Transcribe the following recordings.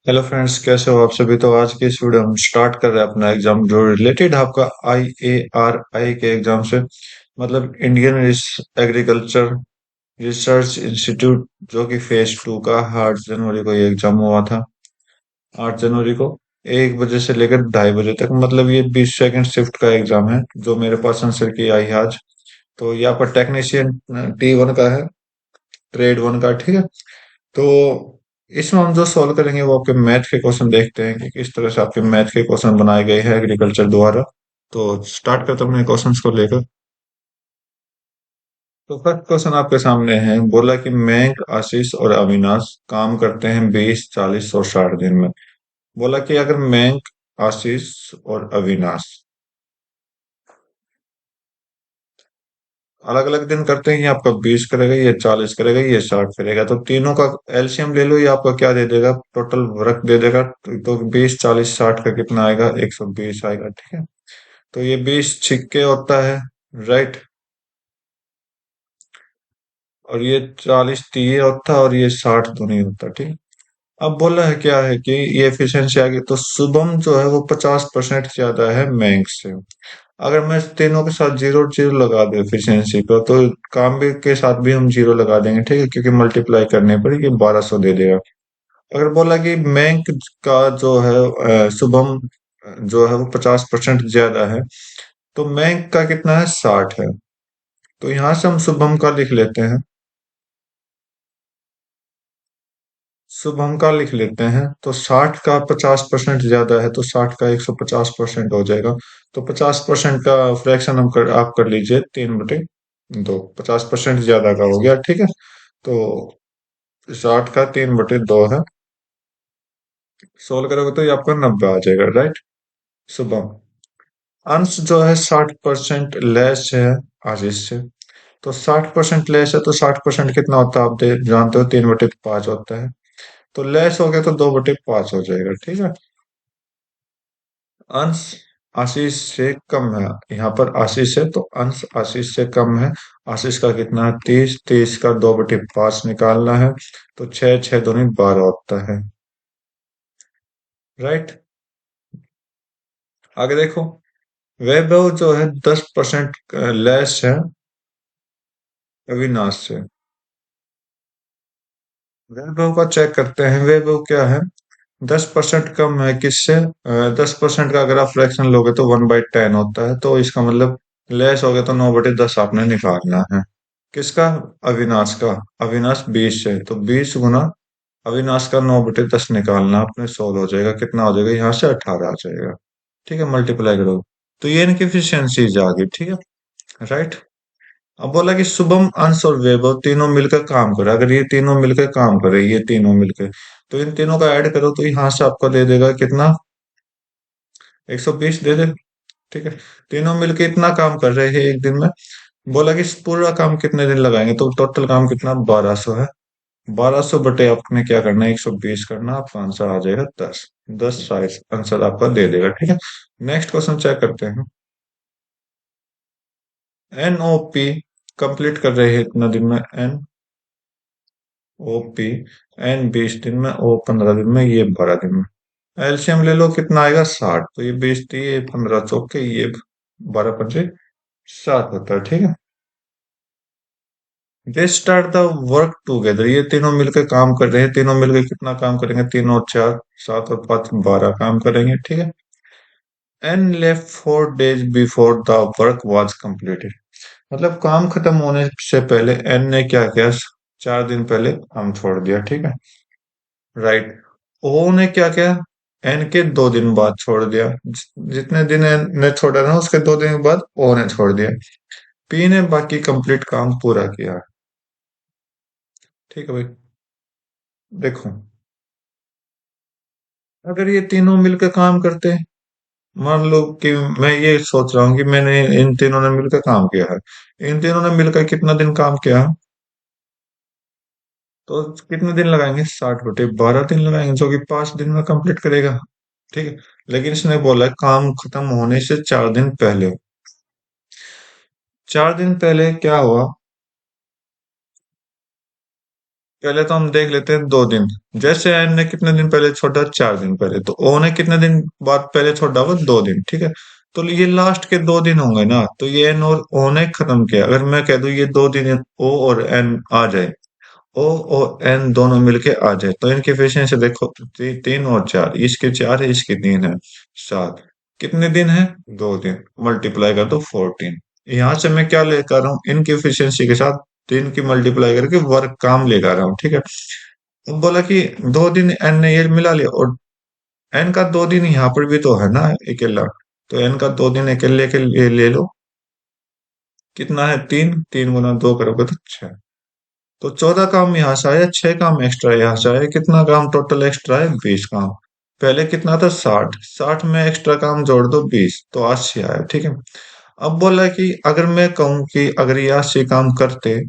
Hello friends, कैसे हो आप सभी। तो आज की इस वीडियो हम स्टार्ट कर रहे हैं अपना एग्जाम जो रिलेटेड है आपका IARI के एग्जाम से। मतलब इंडियन एग्रीकल्चर रिसर्च इंस्टीट्यूट, जो कि फेज 2 का 8 जनवरी को ये एग्जाम हुआ था। 8 जनवरी को 1 बजे से लेकर 2:30 बजे तक, मतलब ये 20 सेकंड शिफ्ट का एग्जाम है जो मेरे पास आंसर की आई है आज। तो यहाँ पर टेक्नीशियन T1 का है, ट्रेड 1 का, ठीक है। तो इसमें हम जो सॉल्व करेंगे वो आपके मैथ के क्वेश्चन देखते हैं कि किस तरह से आपके मैथ के क्वेश्चन बनाए गए हैं एग्रीकल्चर द्वारा। तो स्टार्ट करते हैं अपने क्वेश्चंस को लेकर। तो फर्स्ट क्वेश्चन आपके सामने है, बोला कि मयंक, आशीष और अविनाश काम करते हैं 20, 40 और 60 दिन में। बोला कि अगर मयंक, आशीष और अविनाश अलग अलग दिन करते हैं, ये आपका 20 करेगा, ये 40 करेगा, ये 60 करेगा, तो तीनों का एलसीएम ले लो, ये आपका क्या दे देगा, टोटल वर्क दे देगा। तो 20, 40, 60 का कितना आएगा, 120 आएगा, ठीक है। तो ये 20 छिक्के होता है, राइट। और ये 40 तिये होता है, और ये 60 दूनी होता है, ठीक। अब बोला है क्या है कि ये एफिशिएंसी आ गई, तो शुभम जो है वो 50% ज्यादा है मयंक से। अगर मैं तीनों के साथ जीरो जीरो लगा दूं एफिशिएंसी पर, तो काम भी के साथ भी हम जीरो लगा देंगे, ठीक है, क्योंकि मल्टीप्लाई करने पर ये 1200 दे देगा। अगर बोला कि बैंक का जो है शुभम जो है वो 50% ज्यादा है, तो बैंक का कितना है, 60 है। तो यहां से हम शुभम का लिख लेते हैं, शुभम का लिख लेते हैं। तो 60 का 50% ज्यादा है, तो 60 का 150% हो जाएगा। तो 50% का फ्रैक्शन आप कर लीजिए, 3/2। 50% ज्यादा का हो गया, ठीक है। तो 60 का 3/2 है। सोल्व करोगे तो ये आपका 90 आ जाएगा, राइट। शुभम अंश जो है 60% लेस है आशीष से। तो 60% लेस है, तो 60% कितना होता है आप जानते हो, 3/5 होता है। तो लेस हो गया तो 2/5 हो जाएगा, ठीक है। अंश आशीष से कम है, यहाँ पर आशीष है तो अंश आशीष से कम है। आशीष का कितना है, 30। 30 का 2/5 निकालना है, तो 6, 6 दूनी 12 होता है, राइट। आगे देखो, वैभव जो है 10% लेस है अविनाश से। वैभव का चेक करते हैं, वैभव क्या है, 10% कम है किससे, 10% का अगर आप फ्रैक्शन लोगे तो 1/10 होता है, तो इसका मतलब लेस हो गया तो 9/10 आपने निकालना है। किसका, अविनाश का। अविनाश 20 है, तो 20 गुना अविनाश का 9/10 निकालना, अपने 16 हो जाएगा, कितना हो जाएगा, यहाँ से 18 आ जाएगा, ठीक है। मल्टीप्लाई करो तो ये इनकी एफिशिएंसीज आ गई, ठीक है, राइट। अब बोला कि शुभम, अंश और वैभव तीनों मिलकर काम करे। अगर ये तीनों मिलकर काम करे, ये तीनों मिलकर, तो इन तीनों का ऐड करो, तो यहाँ से आपको दे देगा कितना, 120 दे दे, ठीक है। तीनों मिलकर इतना काम कर रहे हैं एक दिन में। बोला कि इस पूरा काम कितने दिन लगाएंगे, तो टोटल काम कितना, 1200 है। 1200 बटे आपने क्या करना है, 120 करना, आपका आंसर आ जाएगा 10। 10 साइज आंसर आपका दे देगा, ठीक है। नेक्स्ट क्वेश्चन चेक करते हैं। NOP कंप्लीट कर रहे हैं इतना दिन में, NOP, N 20 दिन में, O 15 दिन में, ये 12 दिन में। एलसीएम ले लो, कितना आएगा, 60। तो ये 20 ये 15 चौके, ये 12 पंजे 60 होता है, ठीक है। They start the work together, ये तीनों मिलकर काम कर रहे हैं। तीनों मिलकर कितना काम करेंगे, 3 और 4, 7 और 5, 12 काम करेंगे, ठीक है। N left 4 days before the work was completed, मतलब काम खत्म होने से पहले एन ने क्या किया, 4 दिन पहले काम छोड़ दिया, ठीक है, राइट। ओ ने क्या किया, एन के 2 दिन बाद छोड़ दिया। जितने दिन एन ने छोड़ा ना, उसके 2 दिन बाद ओ ने छोड़ दिया। पी ने बाकी कंप्लीट काम पूरा किया, ठीक है भाई। देखो, अगर ये तीनों मिलकर काम करते हैं, मान लो कि मैं ये सोच रहा हूँ कि मैंने इन तीनों ने मिलकर काम किया है। इन तीनों ने मिलकर कितना दिन काम किया, तो कितने दिन लगाएंगे, 60/12 दिन लगाएंगे, जो कि 5 दिन में कंप्लीट करेगा, ठीक है। लेकिन इसने बोला है, काम खत्म होने से 4 दिन पहले। 4 दिन पहले क्या हुआ, पहले तो हम देख लेते हैं 2 दिन। जैसे एन ने कितने दिन पहले छोड़ा, 4 दिन पहले, तो ओ ने कितने दिन बाद पहले छोड़ा होगा, 2 दिन, ठीक है। तो ये लास्ट के 2 दिन होंगे ना, तो ये एन और ओ ने खत्म किया। अगर मैं कह दूं ये 2 दिन ओ और एन आ जाए, ओ और एन दोनों मिलके आ जाए, तो इनकी एफिशिएंसी देखो, 3 और 4, इसके 4 है, इसके 3 है, 7। कितने दिन है? 2 दिन। मल्टीप्लाई कर दो 14। यहाँ से मैं क्या लेकर आ रहा हूँ, इनकी एफिशिएंसी के साथ 3 की मल्टीप्लाई करके वर्क काम लेकर आ रहा हूँ, ठीक है। अब बोला कि 2 दिन एन ने ये मिला लिया, और एन का 2 दिन यहाँ पर भी तो है ना अकेला, तो एन का 2 दिन अकेले के लिए ले लो। कितना है? 3, 3 गुना 2 करोगे तो 6। तो 14 काम यहाँ से आया, 6 काम एक्स्ट्रा यहाँ से आया। कितना काम टोटल एक्स्ट्रा है? 20 काम। पहले कितना था? 60। 60 में एक्स्ट्रा काम जोड़ दो 20, तो 80 आया, ठीक है। अब बोला कि अगर मैं कहूँ कि अगर ये 80 काम करते,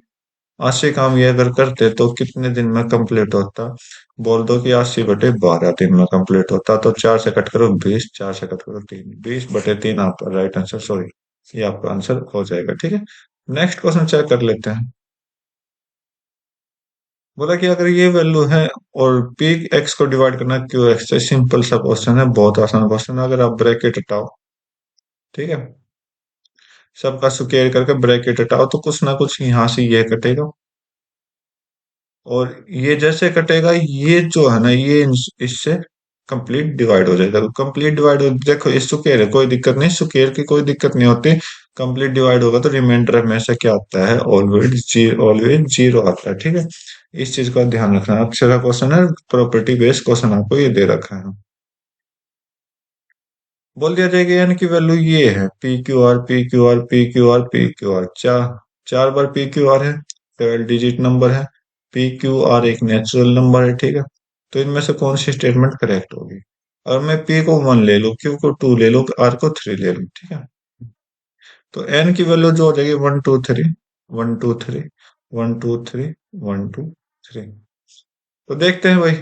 80 काम ये अगर करते तो कितने दिन में कंप्लीट होता? बोल दो कि 80/12 दिन में कंप्लीट होता। तो 4 से कट करो 20, 4 से कट करो 3, 20/3 आपका राइट आंसर, सॉरी, ये आपका आंसर हो जाएगा, ठीक है। नेक्स्ट क्वेश्चन चेक कर लेते हैं। बोला कि अगर ये वैल्यू है और पी एक्स को डिवाइड करना क्यू एक्स से, सिंपल सा क्वेश्चन है, बहुत आसान क्वेश्चन है। अगर आप ब्रैकेट हटाओ, ठीक है, सबका स्क्वायर करके ब्रैकेट हटाओ, तो कुछ ना कुछ यहाँ से ये कटेगा, और ये जैसे कटेगा, ये जो है ना, ये इससे कंप्लीट डिवाइड हो जाएगा। कंप्लीट डिवाइड हो, देखो ये स्क्वायर है, कोई दिक्कत नहीं, स्क्वायर की कोई दिक्कत नहीं होती। कंप्लीट डिवाइड होगा तो रिमाइंडर हमेशा क्या आता है? ऑलवेज जीरो आता है, ठीक है। इस चीज का ध्यान रखना। अच्छे का क्वेश्चन है, प्रॉपर्टी बेस्ड क्वेश्चन आपको ये दे रखा है। बोल दिया जाएगा एन की वैल्यू ये है, P Q R, P Q R, P Q R, P Q R, 4 बार पी क्यू आर है, 12 डिजिट नंबर है। पी क्यू आर एक नेचुरल नंबर है, ठीक है। तो इनमें से कौन सी स्टेटमेंट करेक्ट होगी? और मैं पी को 1 ले लूं, क्यू को 2 ले लूं, आर को 3 ले लूं, ठीक है। तो एन की वैल्यू जो हो जाएगी 1 2 3, 1 2 3, 1 2 3, 1 2 3। तो देखते हैं भाई,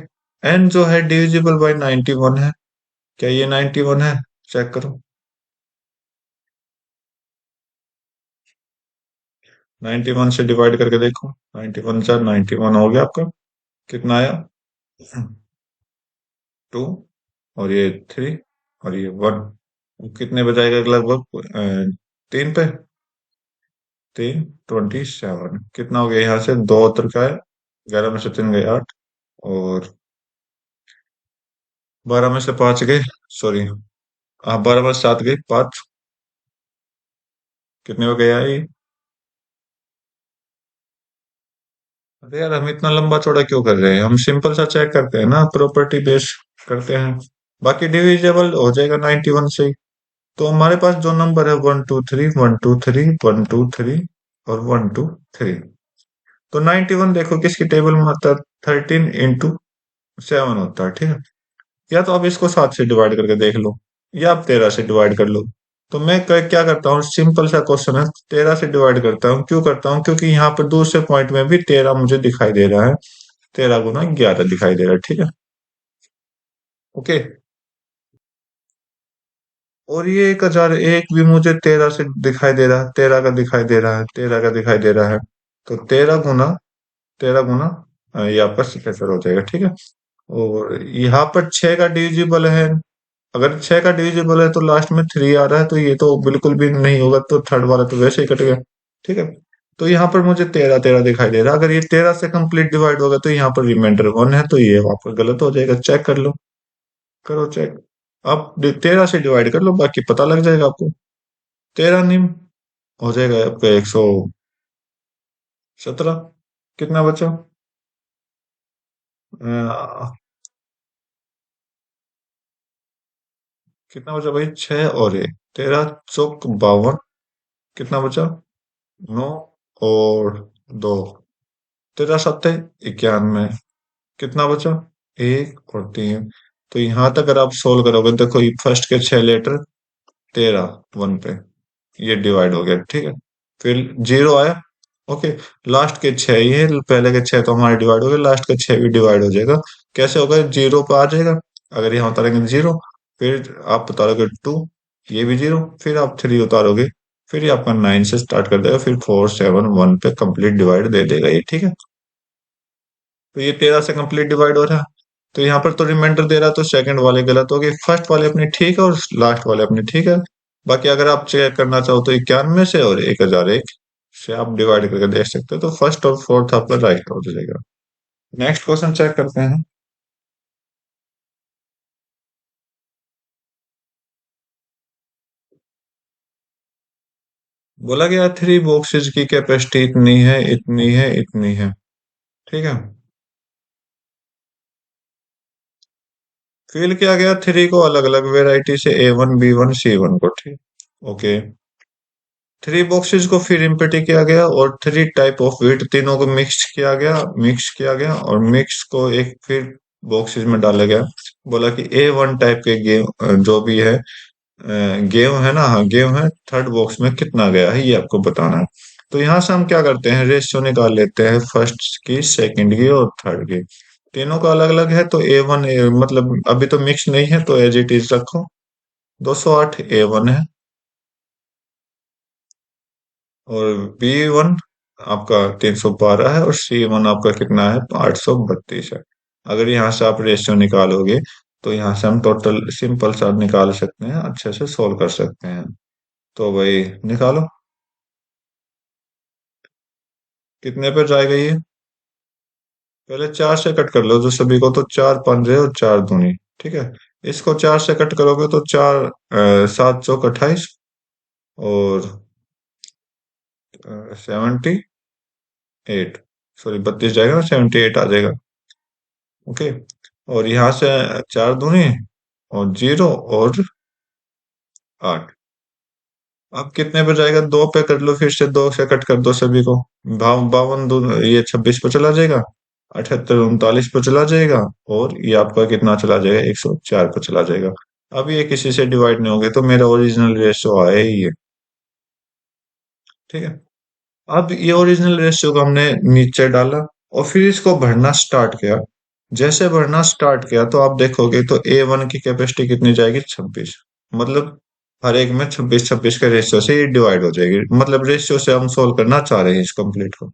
एन जो है डिविजिबल बाई 91 है। क्या ये 91 है? चेक करो। 91 से डिवाइड करके देखो, 91 हो गया आपका। कितना आया? 2, और ये 3, और ये 1। कितने बजाएगा लगभग? 3 पे 3, 27। कितना हो गया? यहाँ से 2 उतर का है, 11 में से 3 गए 8, और 12 में से 5 गए, सॉरी, हाँ, 12 में से 7 गए 5। कितने हो गया ये? अरे यार, हम इतना लंबा चौड़ा क्यों कर रहे हैं? हम सिंपल सा चेक करते हैं ना, प्रॉपर्टी बेस करते हैं। बाकी डिविजिबल हो जाएगा 91 से ही। तो हमारे पास जो नंबर है 1 2 3, 1 2 3, 1 2 3 और 1 2 3। तो 91 देखो किसकी टेबल में आता है? 13 into 7 होता है, ठीक है। या तो आप इसको 7 से डिवाइड करके देख लो, या आप 13 से डिवाइड कर लो। तो मैं क्या करता हूँ, सिंपल सा क्वेश्चन है, 13 से डिवाइड करता हूँ। क्यों करता हूँ? क्योंकि यहाँ पर दूसरे पॉइंट में भी 13 मुझे दिखाई दे रहा है। 13 गुना 11 दिखाई दे रहा है, ठीक है। ओके। और ये 1001 भी मुझे 13 से दिखाई दे रहा है, 13 का दिखाई दे रहा है, 13 का दिखाई दे रहा है। तो 13 गुना ये आपका सिग्नेचर हो जाएगा, ठीक है। और यहाँ पर 6 का डिविजिबल है। अगर 6 का डिविजिबल है तो लास्ट में 3 आ रहा है, तो ये तो बिल्कुल भी नहीं होगा, तो थर्ड वाला तो वैसे ही कट गया, ठीक है। तो यहाँ पर मुझे 13 13 दिखाई दे रहा है। अगर ये 13 से कंप्लीट डिवाइड होगा तो यहाँ पर रिमाइंडर 1 है, तो ये आपका गलत हो जाएगा। चेक कर लो, करो चेक। आप 13 से डिवाइड कर लो, बाकी पता लग जाएगा आपको। 13 निम हो जाएगा आपका 117। कितना बचा? अ, कितना बचा भाई? 6 और 1, 13 चौक 52। कितना बचा? 9 और 2, 13 7 91। कितना बचा? 1 और 3। तो यहां तक अगर आप सोल्व करोगे, देखो ये फर्स्ट के 6 लेटर, 13 1 पे ये डिवाइड हो गया, ठीक है। फिर 0 आया, ओके। लास्ट के 6, ये पहले के 6 तो हमारे डिवाइड हो गए, लास्ट के 6 भी डिवाइड हो जाएगा। कैसे होगा? 0 पे आ जाएगा। अगर यहाँ उतारेंगे 0, फिर आप उतारोगे 2, ये भी 0, फिर आप 3 उतारोगे, फिर ये आपका 9 से स्टार्ट कर देगा, फिर 4 7 1 पे कंप्लीट डिवाइड दे देगा ये, ठीक है। तो ये 13 से कंप्लीट डिवाइड हो रहा है। तो यहाँ पर तो रिमाइंडर दे रहा है, तो सेकंड वाले गलत हो गए, फर्स्ट वाले अपने ठीक है और लास्ट वाले अपने ठीक है। बाकी अगर आप चेक करना चाहो तो 91 से और 1001 से आप डिवाइड करके देख सकते हो, तो फर्स्ट और फोर्थ आपका राइट हो जाएगा। नेक्स्ट क्वेश्चन चेक करते हैं। बोला गया थ्री बॉक्सेस की कैपेसिटी इतनी है, इतनी है, इतनी है। ठीक है। फिल किया गया थ्री को अलग अलग वेराइटी से, A1 B1 C1 को। ठीक। ओके। थ्री बॉक्सेस को फिर इम्पटी किया गया और थ्री टाइप ऑफ वीट तीनों को मिक्स किया गया और मिक्स को एक फिर बॉक्सेस में डाला गया। बोला कि A1 टाइप के गेहूं जो भी है, गेहूं है ना, हाँ गेहूं है, थर्ड बॉक्स में कितना गया है ये आपको बताना है। तो यहाँ से हम क्या करते हैं, रेशियो निकाल लेते हैं फर्स्ट की, सेकंड की और थर्ड की। तीनों का अलग अलग है तो A1 मतलब अभी तो मिक्स नहीं है तो एज इट इज रखो। 208 A1 है और B1 आपका 312 है और C1 आपका कितना है, 832 है। अगर यहाँ से आप रेशियो निकालोगे तो यहाँ से हम टोटल सिंपल सा निकाल सकते हैं, अच्छे से सोल्व कर सकते हैं। तो भाई निकालो, कितने पे जाएगा ये। पहले चार से कट कर लो जो सभी को, तो चार पंजे और चार दूनी। ठीक है। इसको चार से कट करोगे तो चार, 7 चौक 28 और 78, सॉरी 32 जाएगा ना, 78 आ जाएगा। ओके। और यहाँ से चार दूनी और जीरो और 8। अब कितने पे जाएगा, दो पे कर लो, फिर से दो से कट कर दो सभी को। भाव 52 ये 26 पे चला जाएगा, 78 39 पे चला जाएगा और ये आपका कितना चला जाएगा, 104 पे चला जाएगा। अब ये किसी से डिवाइड नहीं होंगे तो मेरा ओरिजिनल रेशियो आया ही है। ठीक है। अब ये ओरिजिनल रेशियो को हमने नीचे डाला और फिर इसको भरना स्टार्ट किया। जैसे भरना स्टार्ट किया तो आप देखोगे तो A1 की कैपेसिटी कितनी जाएगी, 26। मतलब हर एक में 26 26 के रेशियो से ये डिवाइड हो जाएगी, मतलब रेशियो से हम सोल्व करना चाह रहे हैं इस कंप्लीट को।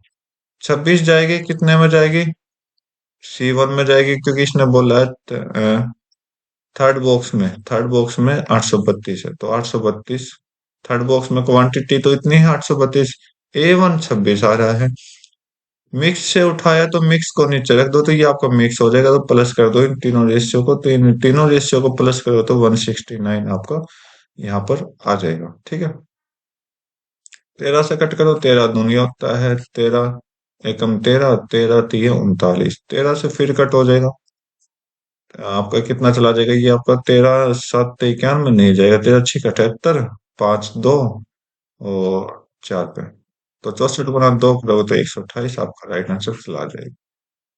26 जाएगी, कितने में जाएगी, C1 में जाएगी क्योंकि इसने बोला है थर्ड बॉक्स में 832 है तो 832। थर्ड बॉक्स में क्वांटिटी तो इतनी है 832। A1 26 आ रहा है। मिक्स से उठाया तो मिक्स को नीचे रख दो तो ये आपका मिक्स हो जाएगा, तो प्लस कर दो इन तीनों रेशियो को, तो इन तीनों रेशियो को प्लस करो तो 169 आपका यहाँ पर आ जाएगा। ठीक है। 13 से कट करो, 13 दूनी होता है 13, एकम 13, 13 3 39, 13 से फिर कट हो जाएगा। आपका कितना चला जाएगा, ये आपका 13 7 91 नहीं जाएगा, 13 6 78, 5 2 और 4 पे। तो 64 गुना 2 करोगे तो 128 आपका राइट आंसर चला जाएगा।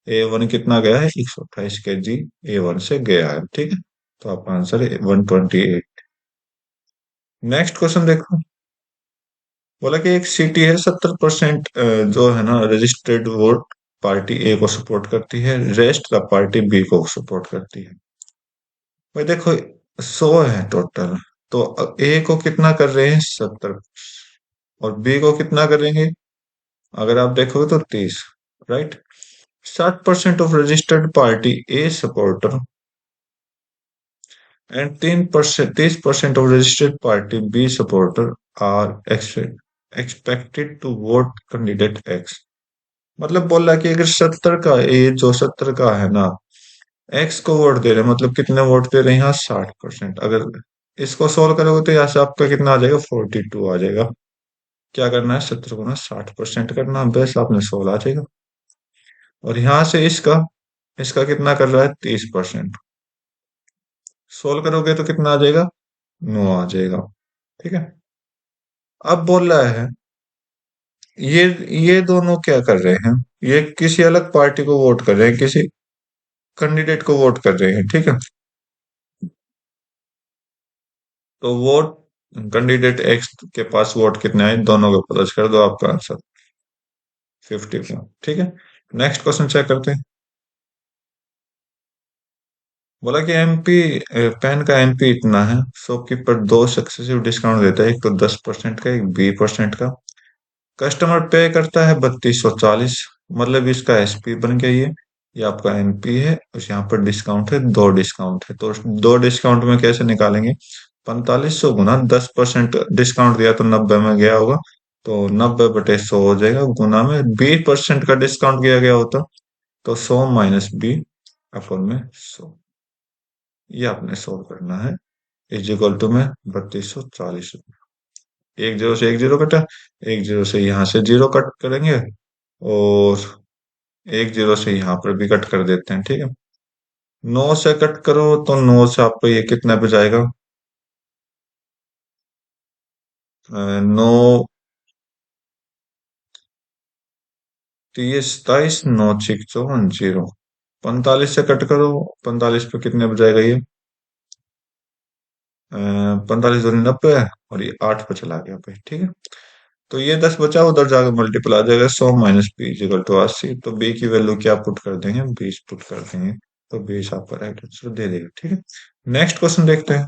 A1 कितना गया है, 128 kg A1 से गया है। ठीक है। तो आपका आंसर है 128। नेक्स्ट क्वेश्चन देखो। बोला कि एक सिटी है 70% जो है ना रजिस्टर्ड वोट पार्टी ए को सपोर्ट करती है, रेस्ट द पार्टी बी को सपोर्ट करती है। भाई देखो 100 है टोटल, तो ए को कितना कर रहे हैं, 70, और बी को कितना करेंगे, अगर आप देखोगे तो 30। Right. 60% of registered party A supporter and 30% of registered party B supporter are expected to vote candidate X। मतलब बोल रहा है कि अगर 70 का, ये जो 70 का है ना, X को वोट दे रहे हैं, मतलब कितने वोट दे रहे हैं यहाँ, 60%। अगर इसको सोल्व करोगे तो यहाँ से आपका कितना आ जाएगा, 42 आ जाएगा। क्या करना है, 70 को ना 60% करना है, बस आपने 16 आ जाएगा। और यहाँ से इसका इसका कितना कर रहा है, 30%। सोल्व करोगे तो कितना आ जाएगा, 9 आ जाएगा। ठीक है। अब बोल रहा है ये ये दोनों क्या कर रहे हैं, ये किसी अलग पार्टी को वोट कर रहे हैं, किसी कैंडिडेट को वोट कर रहे हैं। ठीक है। तो वोट कैंडिडेट एक्स के पास वोट कितने आए, दोनों को प्लस कर दो, आपका आंसर 54। ठीक है। नेक्स्ट क्वेश्चन चेक करते हैं। बोला कि एमपी पेन का एमपी इतना है, शॉपकीपर दो सक्सेसिव डिस्काउंट देता है, एक तो 10% का, एक 20% का। कस्टमर पे करता है 3240, मतलब इसका एसपी बन गया ये। ये आपका एनपी है, उस यहाँ पर डिस्काउंट है, दो डिस्काउंट है, तो दो डिस्काउंट में कैसे निकालेंगे? 4500 गुना 10% डिस्काउंट दिया तो 90 में गया होगा, तो 90/100 हो जाएगा, गुना में 20% का डिस्काउंट किया गया होता तो 100 - 20 अपन में 100। ये आपने सोल्व करना है। इज इक्वल टू में 3240। एक जीरो से एक जीरो कटा, एक जीरो से यहाँ से जीरो कट करेंगे, और एक जीरो से यहाँ पर भी कट कर देते हैं, ठीक है। 9 से कट करो तो 9 से आपको ये कितना बचाएगा? 9 30 27, 9 6 54 0। 45 से कट करो, 45 पे कितने बजाएगा ये? 45 दूनी 90 है, और ये 8 पे चला गया भाई, ठीक है। तो ये 10 बचा, उधर जाकर मल्टीपल आ जाएगा, 100 - 20 = 80। तो बी की वैल्यू क्या पुट कर देंगे? 20 पुट कर देंगे, तो 20 आपका राइट आंसर दे देगा, ठीक है। नेक्स्ट क्वेश्चन देखते हैं।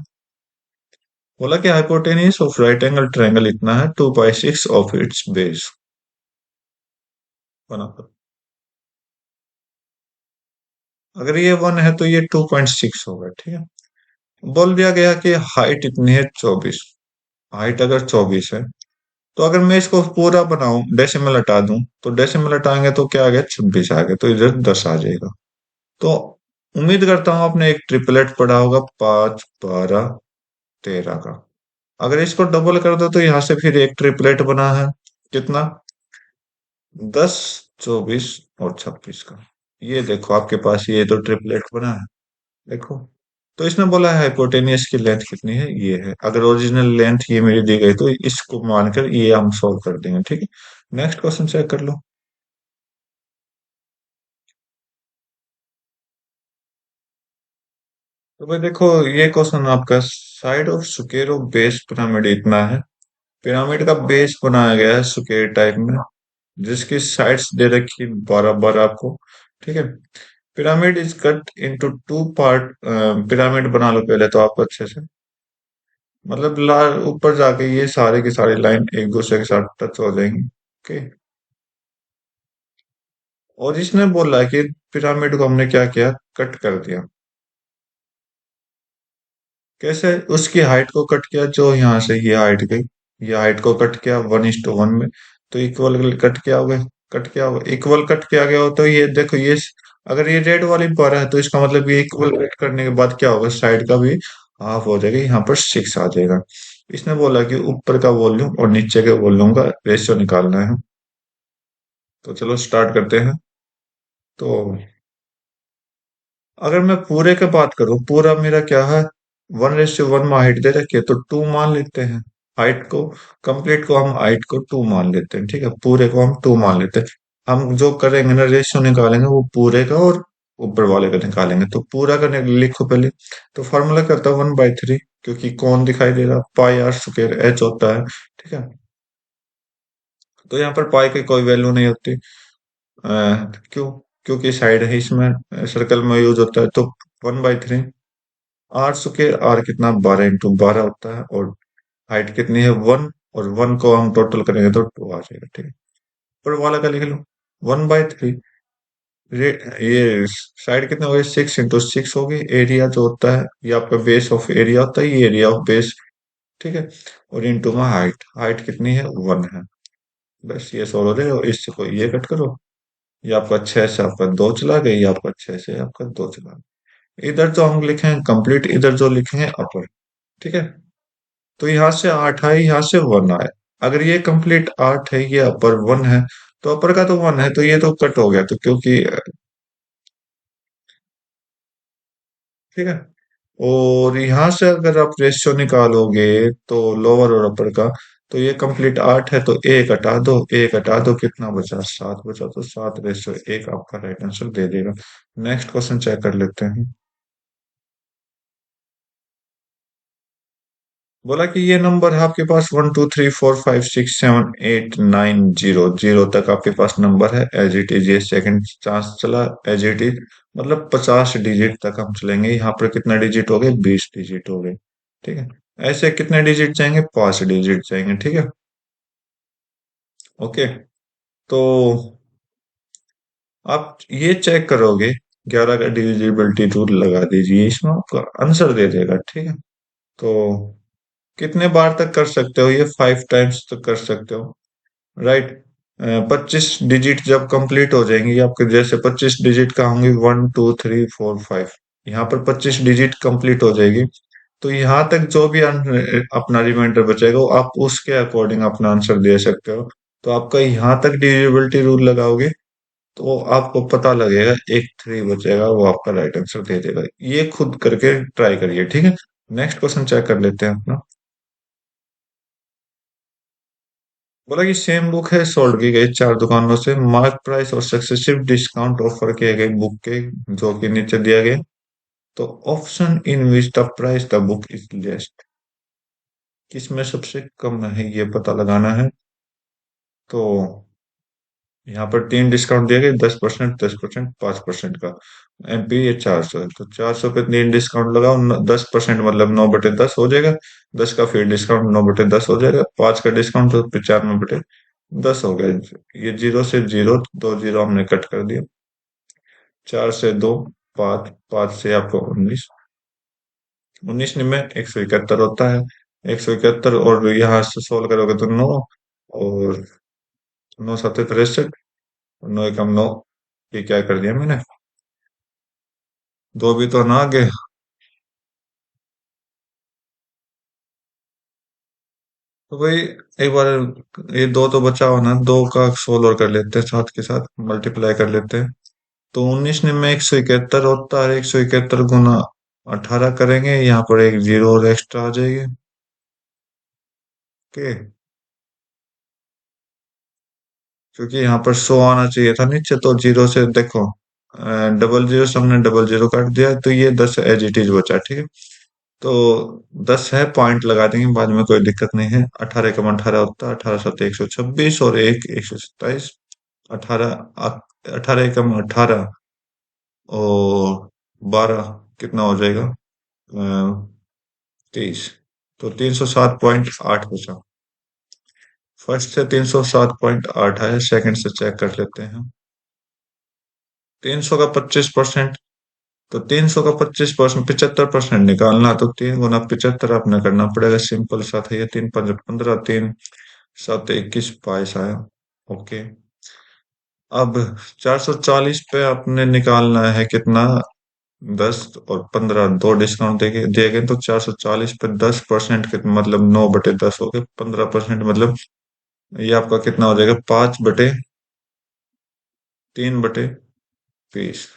बोला कि hypotenuse of right angle triangle इतना है, 2/6 ऑफ इट्स बेस बना कर। अगर ये 1 है तो ये 2.6 होगा, ठीक है। बोल दिया गया कि हाइट इतनी है 24। हाइट अगर 24 है, तो अगर मैं इसको पूरा बनाऊं, डेसिमल हटा दूं, तो डेसिमल हटाएंगे तो क्या आ गया? 26 आ गया, तो इधर 10 आ जाएगा। तो उम्मीद करता हूं आपने एक ट्रिपलेट पढ़ा होगा, 5 12 13 का। अगर इसको डबल कर दो तो यहां से फिर एक ट्रिपलेट बना है, कितना? 10 24 और 26 का। ये देखो आपके पास ये तो ट्रिपलेट बना है, देखो। तो इसने बोला है हाइपोटेनियस की लेंथ कितनी है, ये है। अगर ओरिजिनल लेंथ ये मेरी दी गई तो इसको मानकर ये हम सॉल्व कर देंगे, ठीक है। नेक्स्ट क्वेश्चन चेक कर लो। तो भाई देखो, ये क्वेश्चन आपका side of square of base pyramid इतना है। पिरामिड का बेस बनाया गया है स्क्वायर टाइप में, जिसकी साइड्स दे रखी 12 12 आपको, ठीक है। Pyramid is cut into two part. Pyramid बना लो पहले तो आप अच्छे से, मतलब ऊपर जाके ये सारे की सारी लाइन एक दूसरे के साथ टच हो जाएंगी, ओके। और इसने बोला कि पिरामिड को हमने क्या किया? कट कर दिया। कैसे? उसकी हाइट को कट किया, जो यहाँ से ये हाइट गई, ये हाइट को कट किया 1:1 में, तो इक्वल कट किया होगा। कट किया होगा, इक्वल कट किया गया हो तो ये देखो, ये अगर ये रेड वाली बार है तो इसका मतलब ये इक्वल कट करने के बाद क्या होगा? साइड का भी हाफ हो जाएगा, यहाँ पर 6 आ जाएगा। इसने बोला कि ऊपर का वॉल्यूम और नीचे के वॉल्यूम का रेशियो निकालना है। तो चलो स्टार्ट करते हैं। तो अगर मैं पूरे की बात करूं, पूरा मेरा क्या है? 1:1 में हाइट दे रखी है तो 2 मान लेते हैं। हाइट को, कंप्लीट को हम हाइट को 2 मान लेते हैं, ठीक है। पूरे को हम 2 मान लेते हैं। हम जो करेंगे ना, रेशियो निकालेंगे वो पूरे का और ऊपर वाले का निकालेंगे। तो पूरा का लिखो पहले। तो फॉर्मूला करता है 1/3, क्योंकि कौन दिखाई दे रहा? पाई आर स्क्वायर एच होता है, ठीक है। तो यहाँ पर पाई की कोई वैल्यू नहीं होती। क्यों? क्योंकि साइड है इसमें, सर्कल में यूज होता है, तो 1/3। आर स्क्वायर, आर कितना? 12 × 12 होता है, और हाइट कितनी है? 1, और 1 को हम टोटल करेंगे तो 2 आ जाएगा, ठीक है। ऊपर वाला का लिख लो 1/3। ये साइड कितना हो गया? 6 × 6 होगी। एरिया जो होता है, ये आपका बेस ऑफ एरिया होता है, ये एरिया ऑफ बेस, ठीक है। और इंटू में हाइट, हाइट कितनी है? 1 है। बस ये सोल्व हो रहे हो, इससे कोई ये कट करो। ये आपका 6 से आपका 2 चला गया, ये आपका 6 से आपका 2 चला गया। इधर जो हम लिखे हैं कंप्लीट, इधर जो लिखे हैं अपर, ठीक है। तो यहाँ से 8 आए, यहाँ से 1 आए। अगर ये कंप्लीट 8 है, ये अपर 1 है, तो अपर का तो 1 है, तो ये तो कट हो गया, तो क्योंकि, ठीक है। और यहाँ से अगर आप रेशियो निकालोगे तो लोअर और अपर का, तो ये कंप्लीट 8 है, तो एक हटा दो, एक हटा दो, कितना बचा? 7 बचा, तो 7/1 आपका राइट आंसर दे देगा। नेक्स्ट क्वेश्चन चेक कर लेते हैं। बोला कि ये नंबर है आपके पास 1 2 3 4 5 6 7 8 9 0, 0 तक आपके पास नंबर है, एज इट इज। ये सेकंड चांस चला, एज इट इज। मतलब 50 डिजिट तक हम चलेंगे। यहाँ पर कितना डिजिट हो गए? 20 डिजिट हो गए, ठीक है। ऐसे कितने डिजिट जाएंगे? 5 डिजिट जाएंगे, ठीक है। ओके। तो आप ये चेक करोगे, 11 का डिविजिबिलिटी रूल लगा दीजिए, इसमें आपका आंसर दे देगा, ठीक है। तो कितने बार तक कर सकते हो ये? 5 टाइम्स तक कर सकते हो, राइट। 25 डिजिट जब कंप्लीट हो जाएंगी आपके, जैसे 25 डिजिट का होंगे 1 2 3 4 5, यहाँ पर 25 डिजिट कंप्लीट हो जाएगी। तो यहाँ तक जो भी अपना रिमाइंडर बचेगा वो आप उसके अकॉर्डिंग अपना आंसर दे सकते हो। तो आपका यहाँ तक डिविजिबिलिटी रूल लगाओगे तो आपको पता लगेगा, एक 3 बचेगा, वो आपका राइट आंसर दे देगा। ये खुद करके ट्राई करिए, ठीक है। नेक्स्ट क्वेश्चन चेक कर लेते हैं अपना। बोला कि सेम बुक है सोल्ड की गई 4 दुकानों से, मार्क प्राइस और सक्सेसिव डिस्काउंट ऑफर किए गए बुक के, जो कि नीचे दिया गया। तो option in which the price the book is least, किसमें सबसे कम है ये पता लगाना है। तो यहाँ पर 3 डिस्काउंट दिए गए, 10%, 10%, 5% का। एमपी ये 400 है, तो 400 पे 3 डिस्काउंट लगाओ, 10% मतलब 9/10 हो जाएगा। 10 का फिर डिस्काउंट 9/10 हो जाएगा, 5 का डिस्काउंट तो 95/10 हो गया। ये जीरो से जीरो, 2 जीरो हमने कट कर दिया। 4 से 2, 5, 5 से आपको 19, 19 में 171 होता है। 171, और यहाँ से सोल्व करोगे तो 9, और 9 7 63, 9 एकम 9। ये क्या कर दिया मैंने, दो भी तो ना आगे। तो भाई एक बार, ये दो तो बचा हो ना, दो का सोल्व और कर लेते हैं, साथ के साथ मल्टीप्लाई कर लेते हैं। तो 19 में 171 होता है, 171 गुना 18 करेंगे, यहाँ पर एक जीरो और एक्स्ट्रा आ जाएगी। ओके, क्योंकि यहाँ पर 100 आना चाहिए था नीचे, तो जीरो से देखो, डबल जीरो से हमने डबल जीरो काट दिया, तो ये 10 एज इट इज बचा, ठीक है। तो 10 है, पॉइंट लगा देंगे बाद में, कोई दिक्कत नहीं है। 18 एकम 18 होता है, 18 7 126, और एक 127। 18, 18 एकम 18, और 12 कितना हो जाएगा, 23। तो 307.8 बचा। फर्स्ट से 307.8 है, सेकंड से चेक कर लेते हैं। 300 का 25%, तो 300 का 25%, 75% निकालना, तो 3 गुना 75 अपने करना पड़ेगा, सिंपल सा था ये। 3 5 15, 3 7 21, 22 आया। ओके। अब 440 पे आपने निकालना है कितना, 10 और 15, दो डिस्काउंट देके दिए गए, तो 440 पे 10% कितना, मतलब 9/10 हो गए। 15% मतलब ये आपका कितना हो जाएगा, 5/3/20।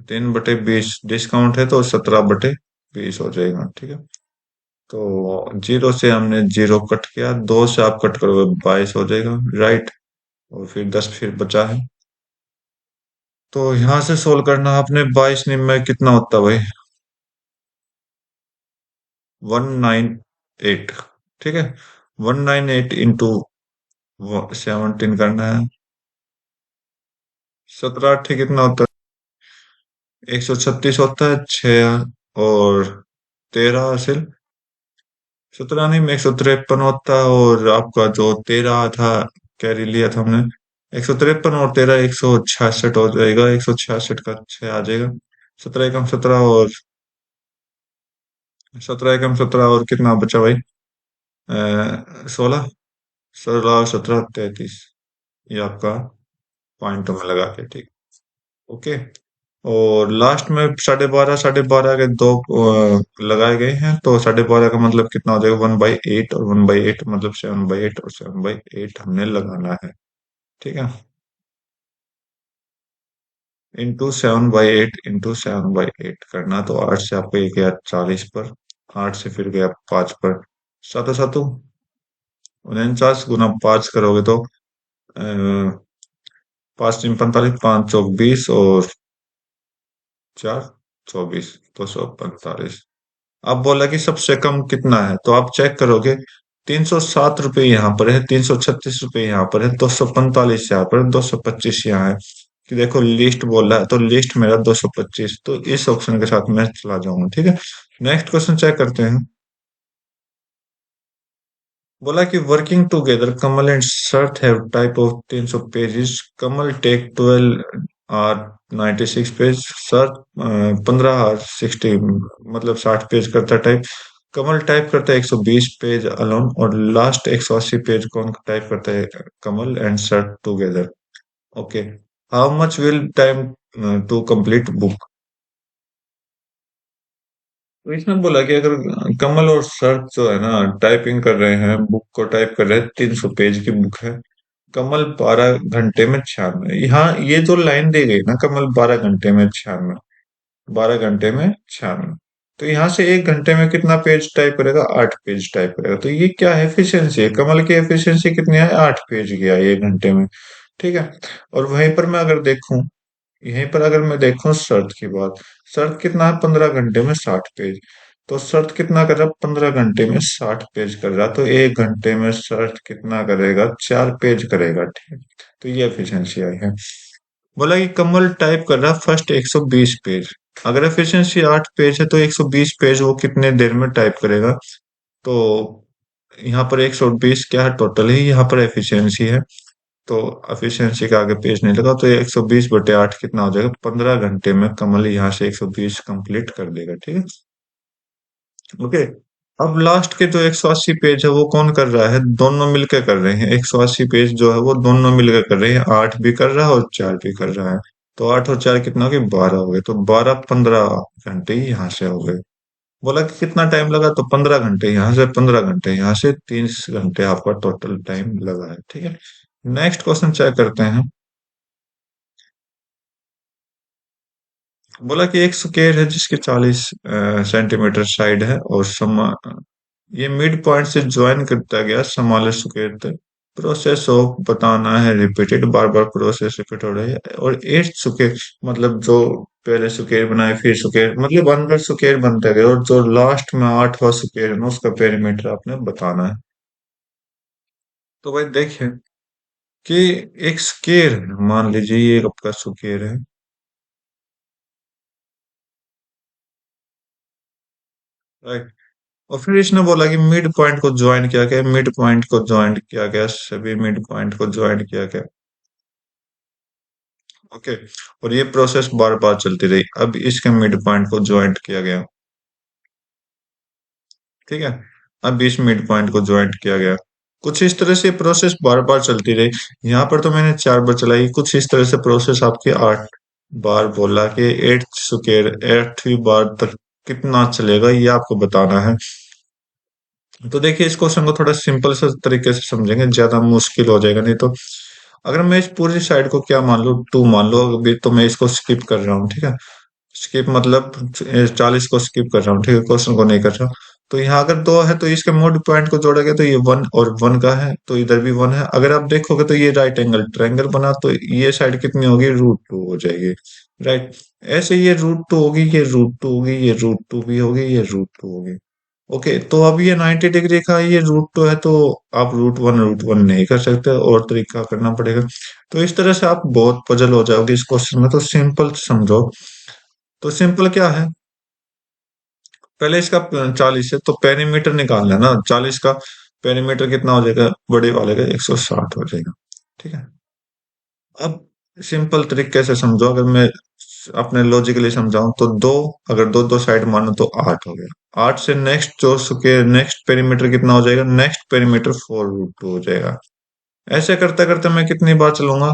3/20 डिस्काउंट है, तो 17/20 हो जाएगा, ठीक है। तो जीरो से हमने जीरो कट किया, 2 से आप कट करोगे 22 हो जाएगा, राइट। और फिर 10 फिर बचा है। तो यहाँ से सोल्व करना आपने, 22 में कितना होता है भाई, 198, ठीक है। 198 इंटू 17 करना है। 17 8 कितना होता है, 136 होता है, 6 और 13 हासिल। 17 नहीं में 153 होता है, और आपका जो 13 था, कैरी लिया था हमने, 153 और 13 166 हो जाएगा, 166 का 6 आ जाएगा। 17 एकम 17, और 17 एकम 17, और कितना बचा भाई, 16, 16 17 33। ये आपका पॉइंटों में लगा के, ठीक। ओके। और लास्ट में 12.5, 12.5 के दो लगाए गए हैं, तो 12.5 का मतलब कितना हो जाएगा, 1/8, और 1/8 मतलब 7/8, और 7/8 हमने लगाना है, ठीक है। इंटू 7/8 करना, तो 8 से आपको ये गया 40 पर, 8 से फिर गया 5 पर, सातों सातों 49 गुना 5 करोगे तो 5 3 45, 5 चौक 20, और 4 24, 245। अब बोला कि सबसे कम कितना है, तो आप चेक करोगे, 307 रुपये यहाँ पर है, 336 रुपये यहाँ पर है, 245 यहाँ पर है, 225 यहाँ है। कि देखो लिस्ट बोल रहा है, तो लिस्ट मेरा 225, तो इस ऑप्शन के साथ मैं चला जाऊंगा, ठीक है। नेक्स्ट क्वेश्चन चेक करते हैं। बोला कि working together Kamal and Sharat have type of 300 pages. Kamal take 12 or 96 page, Sharat 15 or 60, मतलब 60 पेज करता टाइप। कमल टाइप करता है 120 पेज अलोन, और लास्ट 180 पेज कौन टाइप करता है? Kamal and Sharat together. Okay, how much will time to complete book? तो इसने बोला कि अगर कमल और शरत जो है ना टाइपिंग कर रहे हैं, बुक को टाइप कर रहे हैं, 300 पेज की बुक है। कमल 12 घंटे में 96, यहाँ ये जो लाइन दी गई ना, कमल 12 घंटे में 96, 12 घंटे में 96, तो यहाँ से 1 घंटे में कितना पेज टाइप करेगा? 8 पेज टाइप करेगा। तो ये क्या एफिशिएंसी है? कमल की एफिशिएंसी कितनी है? 8 पेज की आई 1 घंटे में। ठीक है। और वहीं पर मैं अगर देखूं, यहीं पर अगर मैं देखूं शर्त की बात, शर्त कितना है? 15 घंटे में 60 पेज। तो शर्त कितना कर रहा है? 15 घंटे में 60 पेज कर रहा, तो 1 घंटे में शर्त कितना करेगा? 4 पेज करेगा। ठीक है, तो ये एफिशिएंसी आई है। बोला कि कमल टाइप कर रहा फर्स्ट 120 पेज। अगर एफिशिएंसी 8 पेज है तो 120 पेज वो कितने देर में टाइप करेगा? तो यहाँ पर 120 क्या है? टोटल ही यहाँ पर एफिशिएंसी है। तो एफिशिएंसी का आगे पेज नहीं लगा, तो ये 120/8 कितना हो जाएगा? 15 घंटे में कमल यहाँ से 120 कंप्लीट कर देगा। ठीक है। ओके। अब लास्ट के जो 180 पेज है वो कौन कर रहा है? दोनों मिलकर कर रहे हैं। 180 पेज जो है वो दोनों मिलकर कर रहे हैं, 8 भी कर रहा है और 4 भी कर रहा है। तो 8 और 4 कितना हो गए? 12 हो गए। तो 12 15 घंटे ही यहाँ से हो गए। बोला कि कितना टाइम लगा? तो 15 घंटे यहाँ से, 15 घंटे यहाँ से, 30 घंटे आपका टोटल टाइम लगा है। ठीक है। नेक्स्ट क्वेश्चन चेक करते हैं। बोला कि एक स्क्वायर है जिसकी 40 सेंटीमीटर साइड है, और ये मिड पॉइंट से ज्वाइन करता गया स्मॉलर स्क्वायर तक। प्रोसेस ऑफ बताना है रिपीटेड, बार बार प्रोसेस रिपीट हो रही है। और एट स्क्वायर, मतलब जो पहले स्क्वायर बनाए फिर स्क्वायर, मतलब अंदर स्क्वायर बनता गया, और जो लास्ट में 8वां स्क्वायर है ना उसका पेरीमीटर आपने बताना है। तो भाई देखिए कि एक स्क्वायर है, मान लीजिए ये आपका स्क्वायर है, राइट। और फिर इसने बोला कि मिड पॉइंट को ज्वाइन किया गया, मिड पॉइंट को ज्वाइन किया गया, सभी मिड पॉइंट को ज्वाइन किया गया। ओके। और ये प्रोसेस बार बार चलती रही। अब इसके मिड पॉइंट को ज्वाइंट किया गया। ठीक है। अब इस मिड पॉइंट को ज्वाइंट किया गया। कुछ इस तरह से प्रोसेस बार बार चलती रही। यहाँ पर तो मैंने 4 बार चलाई, कुछ इस तरह से प्रोसेस आपकी 8 बार बोला कि 8वीं बार तक कितना चलेगा ये आपको बताना है। तो देखिए इस क्वेश्चन को थोड़ा सिंपल से तरीके से समझेंगे, ज्यादा मुश्किल हो जाएगा नहीं तो। अगर मैं इस पूरी साइड को क्या मान लूं? 2 मान लो अभी, तो मैं इसको स्किप कर रहा हूँ। ठीक है। स्किप मतलब 40 को स्किप कर रहा हूँ। ठीक है, क्वेश्चन को नहीं कर रहा हूँ। तो यहाँ अगर 2 है तो इसके मोड पॉइंट को जोड़ेंगे तो ये 1 और 1 का है, तो इधर भी 1 है। अगर आप देखोगे तो ये राइट एंगल ट्रायंगल बना, तो ये साइड कितनी होगी? √2 हो जाएगी। राइट। ऐसे ये √2 होगी, ये √2 होगी, ये √2 भी होगी, ये √2 होगी। ओके, तो अब ये 90 डिग्री का ये √2 है, तो आप √1 नहीं कर सकते, और तरीका करना पड़ेगा। तो इस तरह से आप बहुत पजल हो जाओगे इस क्वेश्चन में, तो सिंपल समझो। तो सिंपल क्या है? पहले इसका 40 है तो पेरीमीटर निकालना है ना, 40 का पेरीमीटर कितना हो जाएगा? बड़े वाले का 160 हो जाएगा। ठीक है। अब सिंपल तरीके से समझो, अगर मैं अपने लॉजिकली समझाऊं तो दो, अगर दो दो साइड मानो तो 8 हो गया। 8 से नेक्स्ट जो स्क्वायर, नेक्स्ट पेरीमीटर कितना हो जाएगा? नेक्स्ट पेरीमीटर 4√2 हो जाएगा। ऐसे करते करते मैं कितनी बार चलूंगा?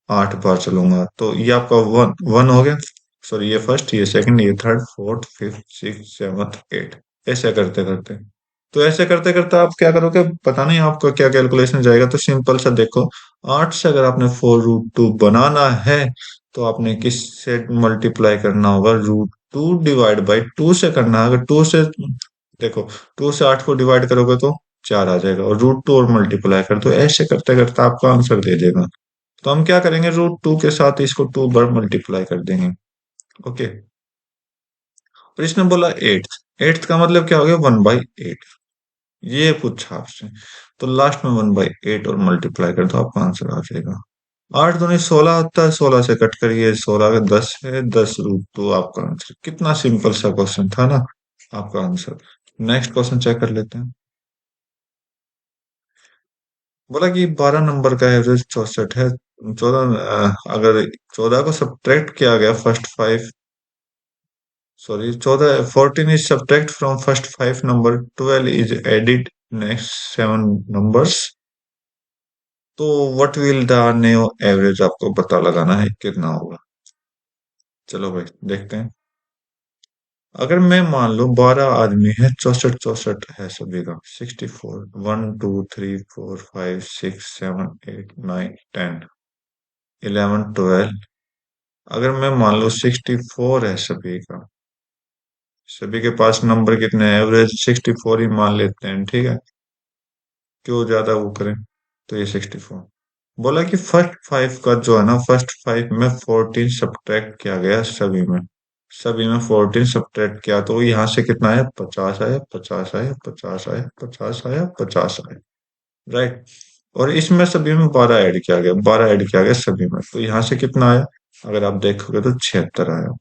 8 बार चलूंगा। तो ये आपका वन वन हो गया। सॉरी, ये फर्स्ट, ये सेकंड, ये third, fourth, fifth, six, seventh, eight. ऐसे करते करते, तो ऐसे करते करते आप क्या करोगे पता नहीं आपका क्या कैलकुलेशन जाएगा। तो सिंपल सा देखो, 8 से अगर आपने 4√2 बनाना है तो आपने किस से मल्टीप्लाई करना होगा? √2 डिवाइड बाई 2 से करना है। अगर 2 से, देखो, 2 से 8 को डिवाइड करोगे तो 4 आ जाएगा, और √2 और मल्टीप्लाई कर दो। ऐसे करते करते आपका आंसर दे देगा। तो हम क्या करेंगे? √2 के साथ इसको 2 बार मल्टीप्लाई कर देंगे। ओके। और इसने बोला एट्थ, एट्थ का मतलब क्या हो गया? 1/8। ये पूछा आपसे, तो लास्ट में 1/8 और मल्टीप्लाई कर दो, आपका आंसर आ जाएगा। 8 दूनी 16 होता है, 16 से कट करिए, 16 का 10 है, 10√2 आपका आंसर। कितना सिंपल सा क्वेश्चन था ना, आपका आंसर। नेक्स्ट क्वेश्चन चेक कर लेते हैं। बोला कि 12 नंबर का एवरेज 64 है। 14, अगर 14 को सब्ट्रैक्ट किया गया first five, sorry 14, 14 is subtract from first five number, 12 is added next seven numbers, तो what will the new average आपको पता लगाना है कितना होगा। चलो भाई देखते हैं। अगर मैं मान लूं 12 आदमी है, 64 64 है सभी का, 64, 1 2 3 4 5 6 7 8 9 10 11 12। अगर मैं मान लूं 64 है सभी का, सभी के पास नंबर कितने हैं, एवरेज 64 ही मान लेते हैं, ठीक है, क्यों ज्यादा वो करें। तो ये 64। बोला कि फर्स्ट फाइव का जो है ना, फर्स्ट फाइव में 14 सब्ट्रैक्ट किया गया सभी में, सभी में 14 सब्ट्रैक्ट किया, तो यहाँ से कितना आया, 50 आया, 50 आया, 50 आया, 50 आया, 50 आया, राइट। और इसमें सभी में 12 ऐड किया गया, 12 ऐड किया गया सभी में, तो यहाँ से कितना आया, अगर आप देखोगे तो 76 आया।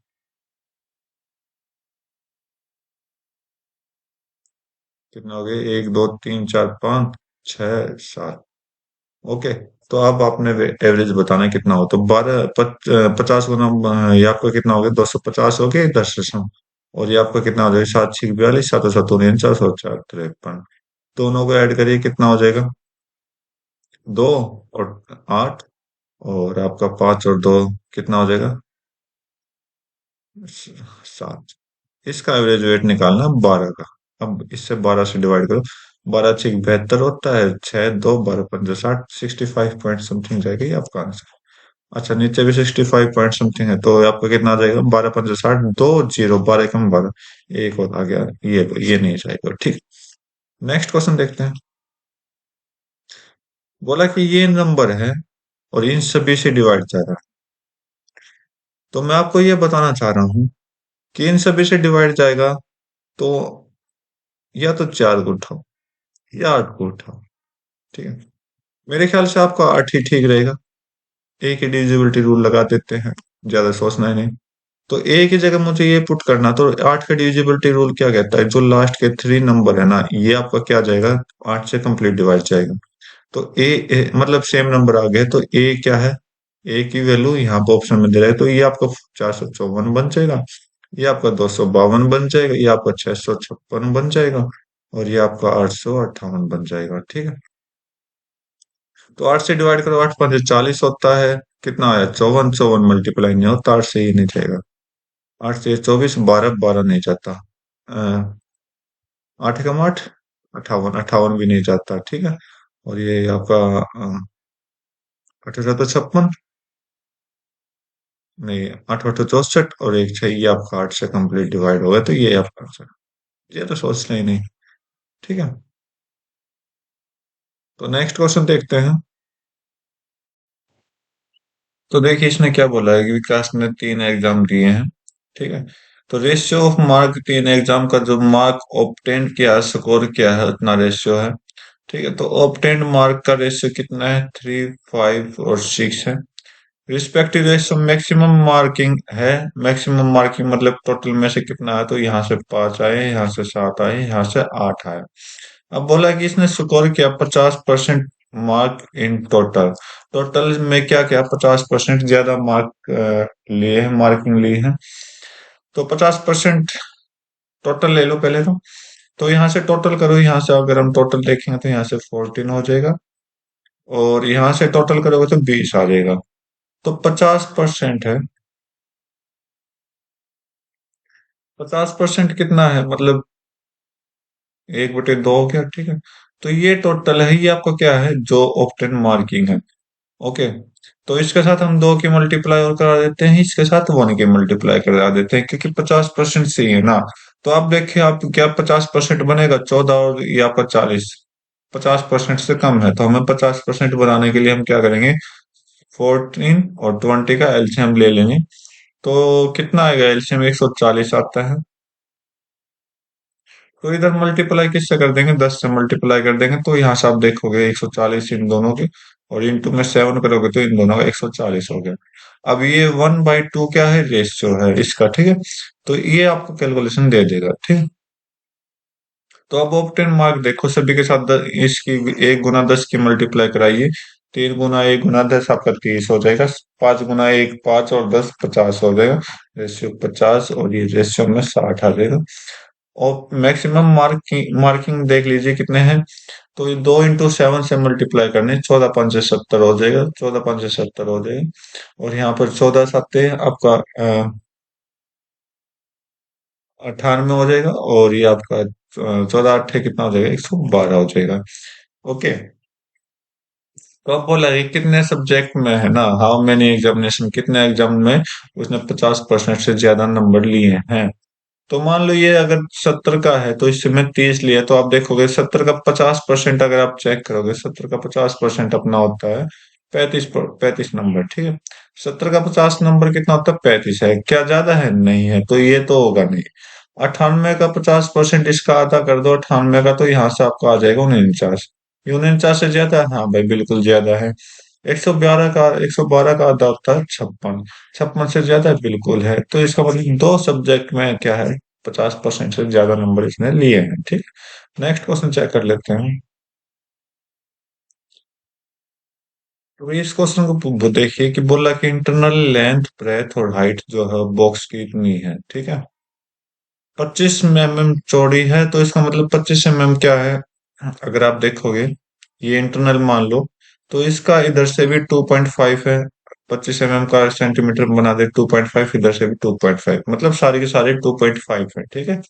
कितना हो गया, 1 2 3 4 5 6 7। ओके। तो अब आपने एवरेज बताना है कितना हो, तो 50 गुना, ये आपका कितना हो गया, 250 हो गया 10 दशम। और ये आपका कितना हो जाएगा, 7 6 42, 7 7 49 4 4 53। दोनों को ऐड करिए, कितना हो जाएगा, 2 और 8, और आपका 5 और 2 कितना हो जाएगा, 7। इसका एवरेज वेट निकालना 12 का। अब इससे 12 से डिवाइड करो, 12 6 72 होता है, 6 2 12 5 60, 65 पॉइंट समथिंग जाएगा ये आपका आंसर। अच्छा नीचे भी 65 पॉइंट समथिंग है, तो आपका कितना आ जाएगा, 12 5 60, 2 0, 12 कम 12, एक और आ गया, ये नहीं जाएगा, ठीक। नेक्स्ट क्वेश्चन देखते हैं। बोला कि ये नंबर है और इन सभी से डिवाइड जा रहा है, तो मैं आपको ये बताना चाह रहा हूँ कि इन सभी से डिवाइड जाएगा, तो या तो 4 को उठाओ या 8 को उठाओ, ठीक है। मेरे ख्याल से आपका 8 ही ठीक रहेगा, एक ही डिविजिबिलिटी रूल लगा देते हैं, ज्यादा सोचना ही नहीं। तो ए की जगह मुझे ये पुट करना, तो 8 का डिविजिबिलिटी रूल क्या कहता है, जो लास्ट के 3 नंबर है ना, ये आपका क्या जाएगा, 8 से कंप्लीट डिवाइड जाएगा। तो मतलब सेम नंबर आ गए, तो ए क्या है, ए की वैल्यू यहाँ पे ऑप्शन में दे रहा है, तो ये आपका 454 बन जाएगा, ये आपका 252 बन जाएगा, ये आपका 656 बन जाएगा, और ये आपका 858 बन जाएगा, ठीक है। तो 8 से डिवाइड करो, 8 5 40 होता है, कितना आया, 54, 54 मल्टीप्लाई नहीं होता 8 से, ही नहीं जाएगा। 8 से 24, 12, 12 नहीं जाता, 8 कम 8, 58, 58 भी नहीं जाता, ठीक है। और ये आपका 18 तो 56, नहीं 8 8 64, और एक 6, ये आपका 8 से कंप्लीट डिवाइड होगा, तो ये आपका आंसर। ये तो सोचना ही नहीं, ठीक है। तो नेक्स्ट क्वेश्चन देखते हैं। तो देखिए इसने क्या बोला है कि विकास ने 3 एग्जाम दिए हैं, ठीक है। तो रेशियो ऑफ मार्क, 3 एग्जाम का जो मार्क ऑब्टेन किया, स्कोर किया है, उतना रेशियो है, ठीक है। तो ऑब्टेन मार्क का रेशियो कितना है, 3 5 और 6 है। रिस्पेक्टिव रेशियो मैक्सिमम मार्किंग है, मैक्सिमम मार्किंग मतलब टोटल में से कितना है, तो यहाँ से 5 आए, यहाँ से 7 आए, यहाँ से 8 आए। अब बोला कि इसने स्कोर किया 50% मार्क इन टोटल, टोटल में क्या क्या 50% ज्यादा मार्क लिए हैं, मार्किंग ली है, तो 50% टोटल ले लो पहले तो यहाँ से टोटल करो, यहाँ से अगर हम टोटल देखेंगे तो यहाँ से 14 हो जाएगा, और यहाँ से टोटल करोगे तो 20 आ जाएगा। तो 50% है, 50% कितना है, मतलब 1/2 हो गया, ठीक है। तो ये टोटल है, ये आपको क्या है, जो ऑप्टेन मार्किंग है, ओके। तो इसके साथ हम 2 की मल्टीप्लाई और करा देते हैं, इसके साथ 1 की मल्टीप्लाई करा देते हैं, क्योंकि 50% सही है ना। तो आप देखिए, आप क्या 50% बनेगा, 14, और ये आपका 40, 50% से कम है, तो हमें 50% बनाने के लिए हम क्या करेंगे, 14 और 20 का एलसीएम ले लेंगे। तो कितना आएगा, एलसीएम 140 आता है। तो इधर मल्टीप्लाई किससे कर देंगे, 10 से मल्टीप्लाई कर देंगे, तो यहाँ से आप देखोगे 140 इन दोनों के, और इंटू में 7 करोगे तो इन दोनों का 140 हो गया। अब ये 1/2 क्या है, रेशियो है इसका, ठीक है। तो ये आपको कैलकुलेशन दे देगा, ठीक है। तो अब ऑप्टेन मार्क देखो सभी के साथ इसकी 1 गुना 10 की मल्टीप्लाई कराइए। 3 गुना 1 गुना 10 आपका 30 हो जाएगा। 5 गुना 1 5 और 10 50 हो जाएगा। रेशियो 50 और ये रेशियो में 60 आ जाएगा। और मैक्सिमम मार्किंग देख लीजिए कितने हैं। तो ये 2 इंटू 7 से मल्टीप्लाई करने, 14 5 70 हो जाएगा। 14 5 70 हो जाएगा। और यहाँ पर 14 7 आपका 98 हो जाएगा। और ये आपका 14 8 कितना हो जाएगा, 112 हो जाएगा। ओके। तो अब बोला ये कितने सब्जेक्ट में है ना, हाउ मेनी एग्जामिनेशन, कितने एग्जाम में उसने 50% से ज्यादा नंबर लिए हैं। तो मान लो ये अगर 70 का है तो इससे मैं 30 लिया, तो आप देखोगे 70 का 50% अगर आप चेक करोगे, 70 का 50% अपना होता है 35 नंबर, ठीक है। 70 का 50 नंबर कितना होता है, 35 है। क्या ज्यादा है, नहीं है, तो ये तो होगा नहीं। 98 का 50% इसका आधा कर दो 98 का, तो यहाँ से आपको आ जाएगा 49। ये 49 से ज्यादा है, हाँ भाई बिल्कुल ज्यादा है। 112 का आधा होता है 56। 56 से ज्यादा है, बिल्कुल है। तो इसका मतलब दो सब्जेक्ट में क्या है, 50% से ज्यादा नंबर इसने लिए हैं, ठीक। नेक्स्ट क्वेश्चन चेक कर लेते हैं। तो इस क्वेश्चन को देखिए कि बोला कि इंटरनल लेंथ ब्रेथ और हाइट जो है बॉक्स की इतनी है, ठीक है। 25 mm चौड़ी है, तो इसका मतलब 25 mm क्या है, अगर आप देखोगे ये इंटरनल मान लो, तो इसका इधर से भी 2.5 है। 25 mm का सेंटीमीटर बना दे 2.5, इधर से भी 2.5, मतलब सारे के सारे 2.5 है, ठीक है।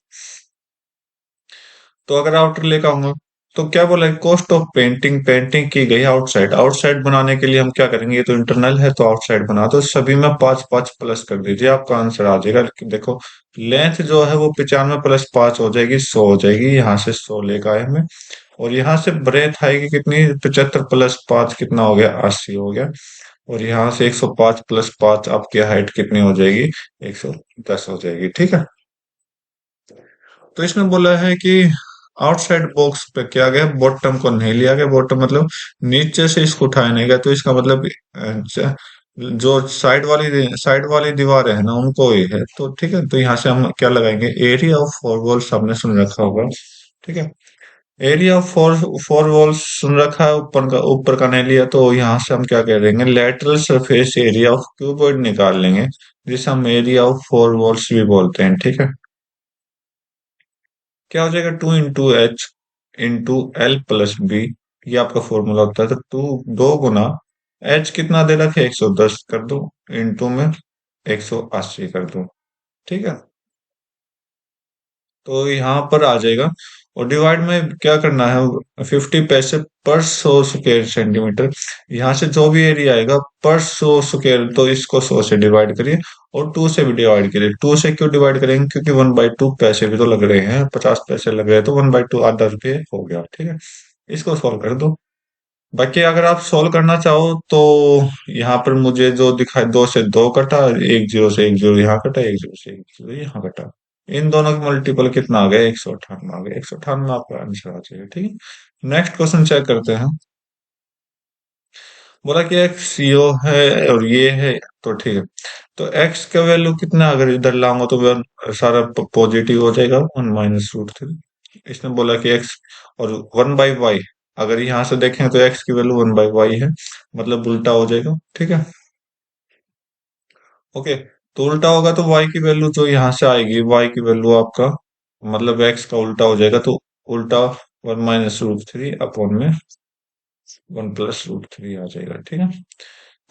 तो अगर आउटर लेकर आऊंगा, तो क्या बोला है, कॉस्ट ऑफ पेंटिंग, पेंटिंग की गई आउटसाइड, आउटसाइड बनाने के लिए हम क्या करेंगे, ये तो इंटरनल है तो आउटसाइड बना दो, सभी में 5 5 प्लस कर दीजिए, आपका आंसर आ जाएगा। देखो लेंथ जो है वो 95 प्लस 5 हो जाएगी, 100 हो जाएगी, यहाँ से 100 लेकर आए हमें। और यहाँ से ब्रेथ आएगी कितनी, 75 प्लस 5 कितना हो गया, 80 हो गया। और यहाँ से 105 प्लस 5 आपकी हाइट कितनी हो जाएगी, 110 हो जाएगी, ठीक है। तो इसमें बोला है कि आउटसाइड बॉक्स पे क्या गया, बॉटम को नहीं लिया गया। बॉटम मतलब नीचे से इसको उठाया नहीं गया, तो इसका मतलब जो साइड वाली दीवार है ना उनको ही है, तो ठीक है। तो यहाँ से हम क्या लगाएंगे, एरिया ऑफ फोर वॉल्स हमने सुन रखा होगा, ठीक है। Area of four four walls सुन रखा है, ऊपर का नहीं लिया, तो यहाँ से हम क्या कह देंगे, lateral surface area of cuboid निकाल लेंगे, जिसे हम एरिया ऑफ फोर वॉल्स भी बोलते हैं, ठीक है। क्या हो जाएगा, 2 into H into L plus B, ये आपका फॉर्मूला होता है। तो 2 गुना H कितना दे रखे, 110 कर दो, इंटू में 180 कर दो, ठीक है। तो यहाँ पर आ जाएगा। और डिवाइड में क्या करना है, 50 पैसे पर 100 स्क्वायर सेंटीमीटर। यहाँ से जो भी एरिया आएगा पर 100 स्क्वायर, तो इसको 100 से डिवाइड करिए। और 2 से भी डिवाइड करिए। 2 से क्यों डिवाइड करेंगे, क्योंकि 1/2 पैसे भी तो लग रहे हैं, 50 पैसे लग रहे हैं, तो 1/2 आधा रुपये हो गया, ठीक है। इसको सॉल्व कर दो। बाकी अगर आप सॉल्व करना चाहो तो यहाँ पर मुझे जो दिखाई, 2 से 2 कटा, एक जीरो से एक जीरो यहाँ कटा, एक जीरो से एक जीरो यहाँ कटा, इन दोनों की मल्टीपल कितना आ गया, 198 आ गया। 198 आपका आंसर आ जाएगा, ठीक है। नेक्स्ट क्वेश्चन चेक करते हैं। बोला कि एक्स यो है और ये है, तो ठीक है। तो एक्स का वैल्यू कितना, अगर इधर लाऊंगा तो सारा पॉजिटिव हो जाएगा, 1 - √3। इसने बोला कि एक्स और 1/y, अगर यहाँ से देखें तो एक्स की वैल्यू 1/y है, मतलब उल्टा हो जाएगा, ठीक है। ओके। तो उल्टा होगा तो y की वैल्यू जो यहाँ से आएगी, y की वैल्यू आपका मतलब x का उल्टा हो जाएगा, तो उल्टा 1 - √3 अपॉन में 1 + √3 आ जाएगा, ठीक है।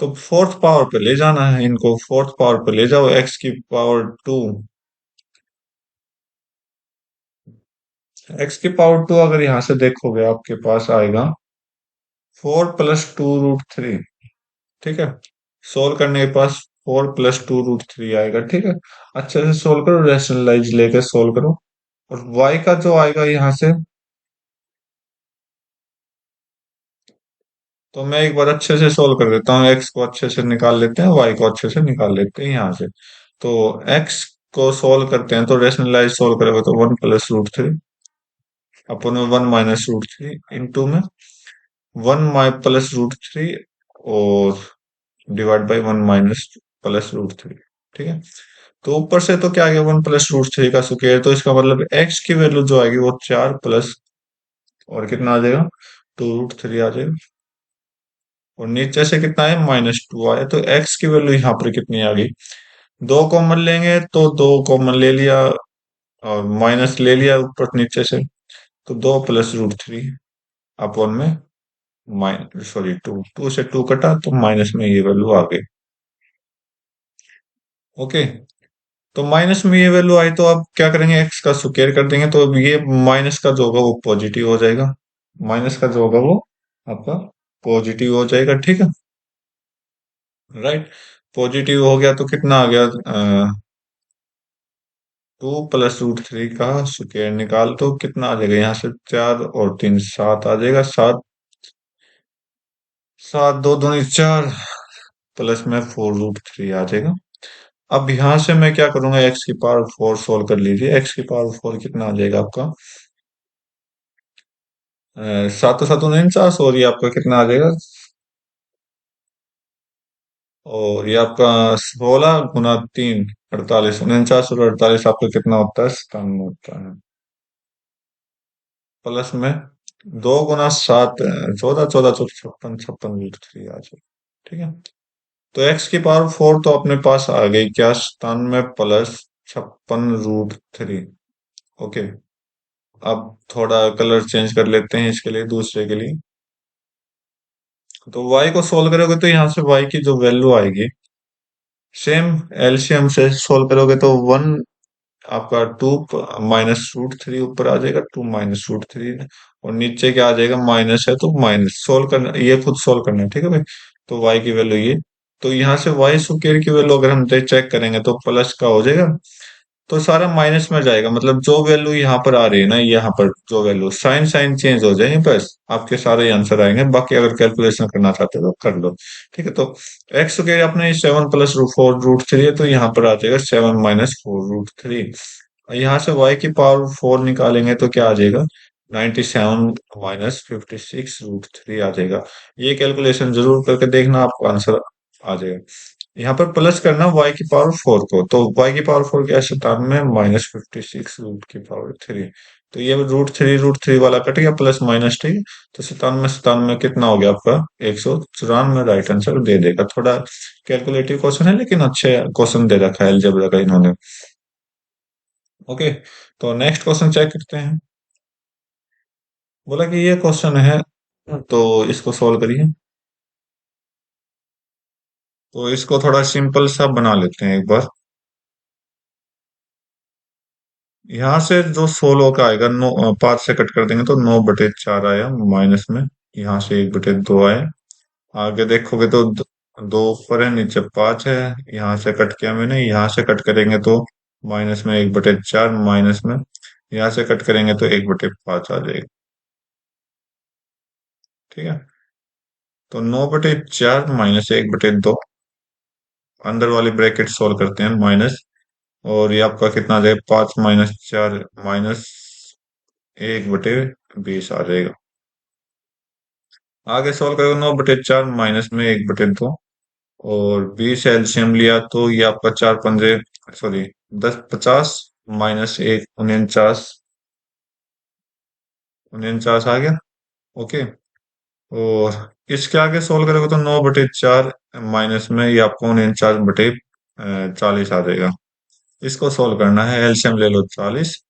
तो फोर्थ पावर पे ले जाना है इनको, फोर्थ पावर पे ले जाओ, x की पावर 2। x की पावर 2 अगर यहाँ से देखोगे आपके पास आएगा 4 + 2 √3, ठीक है। सोल्व करने के पास 4 + 2 √3 आएगा, ठीक है। अच्छे से सोल्व करो, रेशनलाइज लेकर सोल्व करो। और y का जो आएगा यहाँ से, तो मैं एक बार अच्छे से सोल्व कर देता हूँ, x को अच्छे से निकाल लेते हैं, y को अच्छे से निकाल लेते हैं यहाँ से। तो x को सोल्व करते हैं, तो रेशनलाइज सोल्व करेंगे तो 1 + √3 अपन में 1 - √3 इंटू में 1 + √3 और डिवाइड बाई 1 - +√3, ठीक है। तो ऊपर से तो क्या आ गया, 1 + √3 का स्क्वायर, तो इसका मतलब एक्स की वैल्यू जो आएगी वो 4 प्लस और कितना आ जाएगा, 2√3 आ जाएगा। और नीचे से कितना है, -2 आया, तो एक्स की वैल्यू यहाँ पर कितनी आ गई, दो कॉमन लेंगे तो दो कॉमन ले लिया और माइनस ले लिया ऊपर नीचे से, तो 2 + √3 अपॉन में माइनस, सॉरी, टू, टू से टू कटा तो माइनस में ये वैल्यू आ गई। ओके, तो माइनस में ये वैल्यू आई तो अब क्या करेंगे, एक्स का स्क्वायर कर देंगे, तो अब ये माइनस का जो होगा वो पॉजिटिव हो जाएगा, माइनस का जो होगा वो आपका पॉजिटिव हो जाएगा, ठीक है, राइट। पॉजिटिव हो गया तो कितना आ गया, 2 + √3 का स्क्वायर निकाल तो कितना आ जाएगा, यहाँ से 4 और 3 7 आ जाएगा, 7, 7 2 दूनी 4 प्लस में 4√3 आ जाएगा। अब यहाँ से मैं क्या करूंगा, x⁴ सोल्व कर लीजिए, x⁴ कितना आ जाएगा आपका, 7 7 49, और ये आपका कितना आ जाएगा, और ये आपका 16 × 3 48, 49 और 48 आपका कितना होता है, 97 होता है, प्लस में 2 × 7 14 14 14 56 56√3 आ जाएगा, ठीक है। तो x⁴ तो अपने पास आ गई क्या, 97 प्लस 56√3। ओके, अब थोड़ा कलर चेंज कर लेते हैं इसके लिए, दूसरे के लिए। तो y को सोल्व करोगे तो यहाँ से y की जो वैल्यू आएगी, सेम एलसीएम से सोल्व करोगे तो 1, आपका 2 -√3 ऊपर आ जाएगा, 2 -√3, और नीचे क्या आ जाएगा, माइनस है तो माइनस, सोल्व करना, ये खुद सोल्व करना है, ठीक है भाई। तो y की वैल्यू ये, तो यहाँ से y स्क्वायर की वैल्यू अगर हम चेक करेंगे तो प्लस का हो जाएगा, तो सारा माइनस में जाएगा, मतलब जो वैल्यू यहाँ पर आ रही है ना, यहाँ पर जो वैल्यू, साइन साइन चेंज हो जाएंगे, बस आपके सारे आंसर आएंगे, बाकी अगर कैलकुलेशन करना चाहते हो तो कर लो, ठीक है। तो एक्स के अपने 7 + 4√3 है, तो यहाँ पर आ जाएगा 7 - 4√3। यहाँ से y⁴ निकालेंगे तो क्या आ जाएगा, 97 - 56√3 आ जाएगा। ये कैलकुलेशन जरूर करके देखना, आपको आंसर आ जाएगा। यहाँ पर प्लस करना y⁴ को, तो y⁴ क्या है, 97 - 56√3। तो ये √3 वाला कट गया, प्लस माइनस, ठीक है। तो 97 97 कितना हो गया आपका, 194, राइट आंसर दे देगा। थोड़ा कैलकुलेटिव क्वेश्चन है लेकिन अच्छे क्वेश्चन दे रखा है अलजेब्रा का इन्होंने। ओके, तो नेक्स्ट क्वेश्चन चेक करते हैं। बोला कि ये क्वेश्चन है, तो इसको सॉल्व करिए। तो इसको थोड़ा सिंपल सा बना लेते हैं एक बार। यहाँ से जो 16 का आएगा, 5 से कट कर देंगे तो 9/4 आया, माइनस में यहाँ से 1/2 आया। आगे देखोगे तो दो ऊपर है, नीचे 5 है, यहाँ से कट किया मैंने, यहाँ से कट करेंगे तो माइनस में 1/4, माइनस में यहाँ से कट करेंगे तो 1/5 आ जाएगा, ठीक है। तो 9/4 माइनस 1/2, अंदर वाली ब्रैकेट सोल्व करते हैं, माइनस, और ये आपका कितना आ जाएगा, 5 - 4 -1/20 आ जाएगा। आगे सोल्व करोगे, 9/4 माइनस में 1/2, और 20 एलसीएम लिया तो ये आपका 4 पंजे, सॉरी, 10 50 -1 49, 49 आ गया। ओके, और इसके आगे सोल्व करोगे तो 9/4 माइनस में ये आपको 49/40 आ जाएगा। इसको सोल्व करना है, एलसीएम ले लो 40,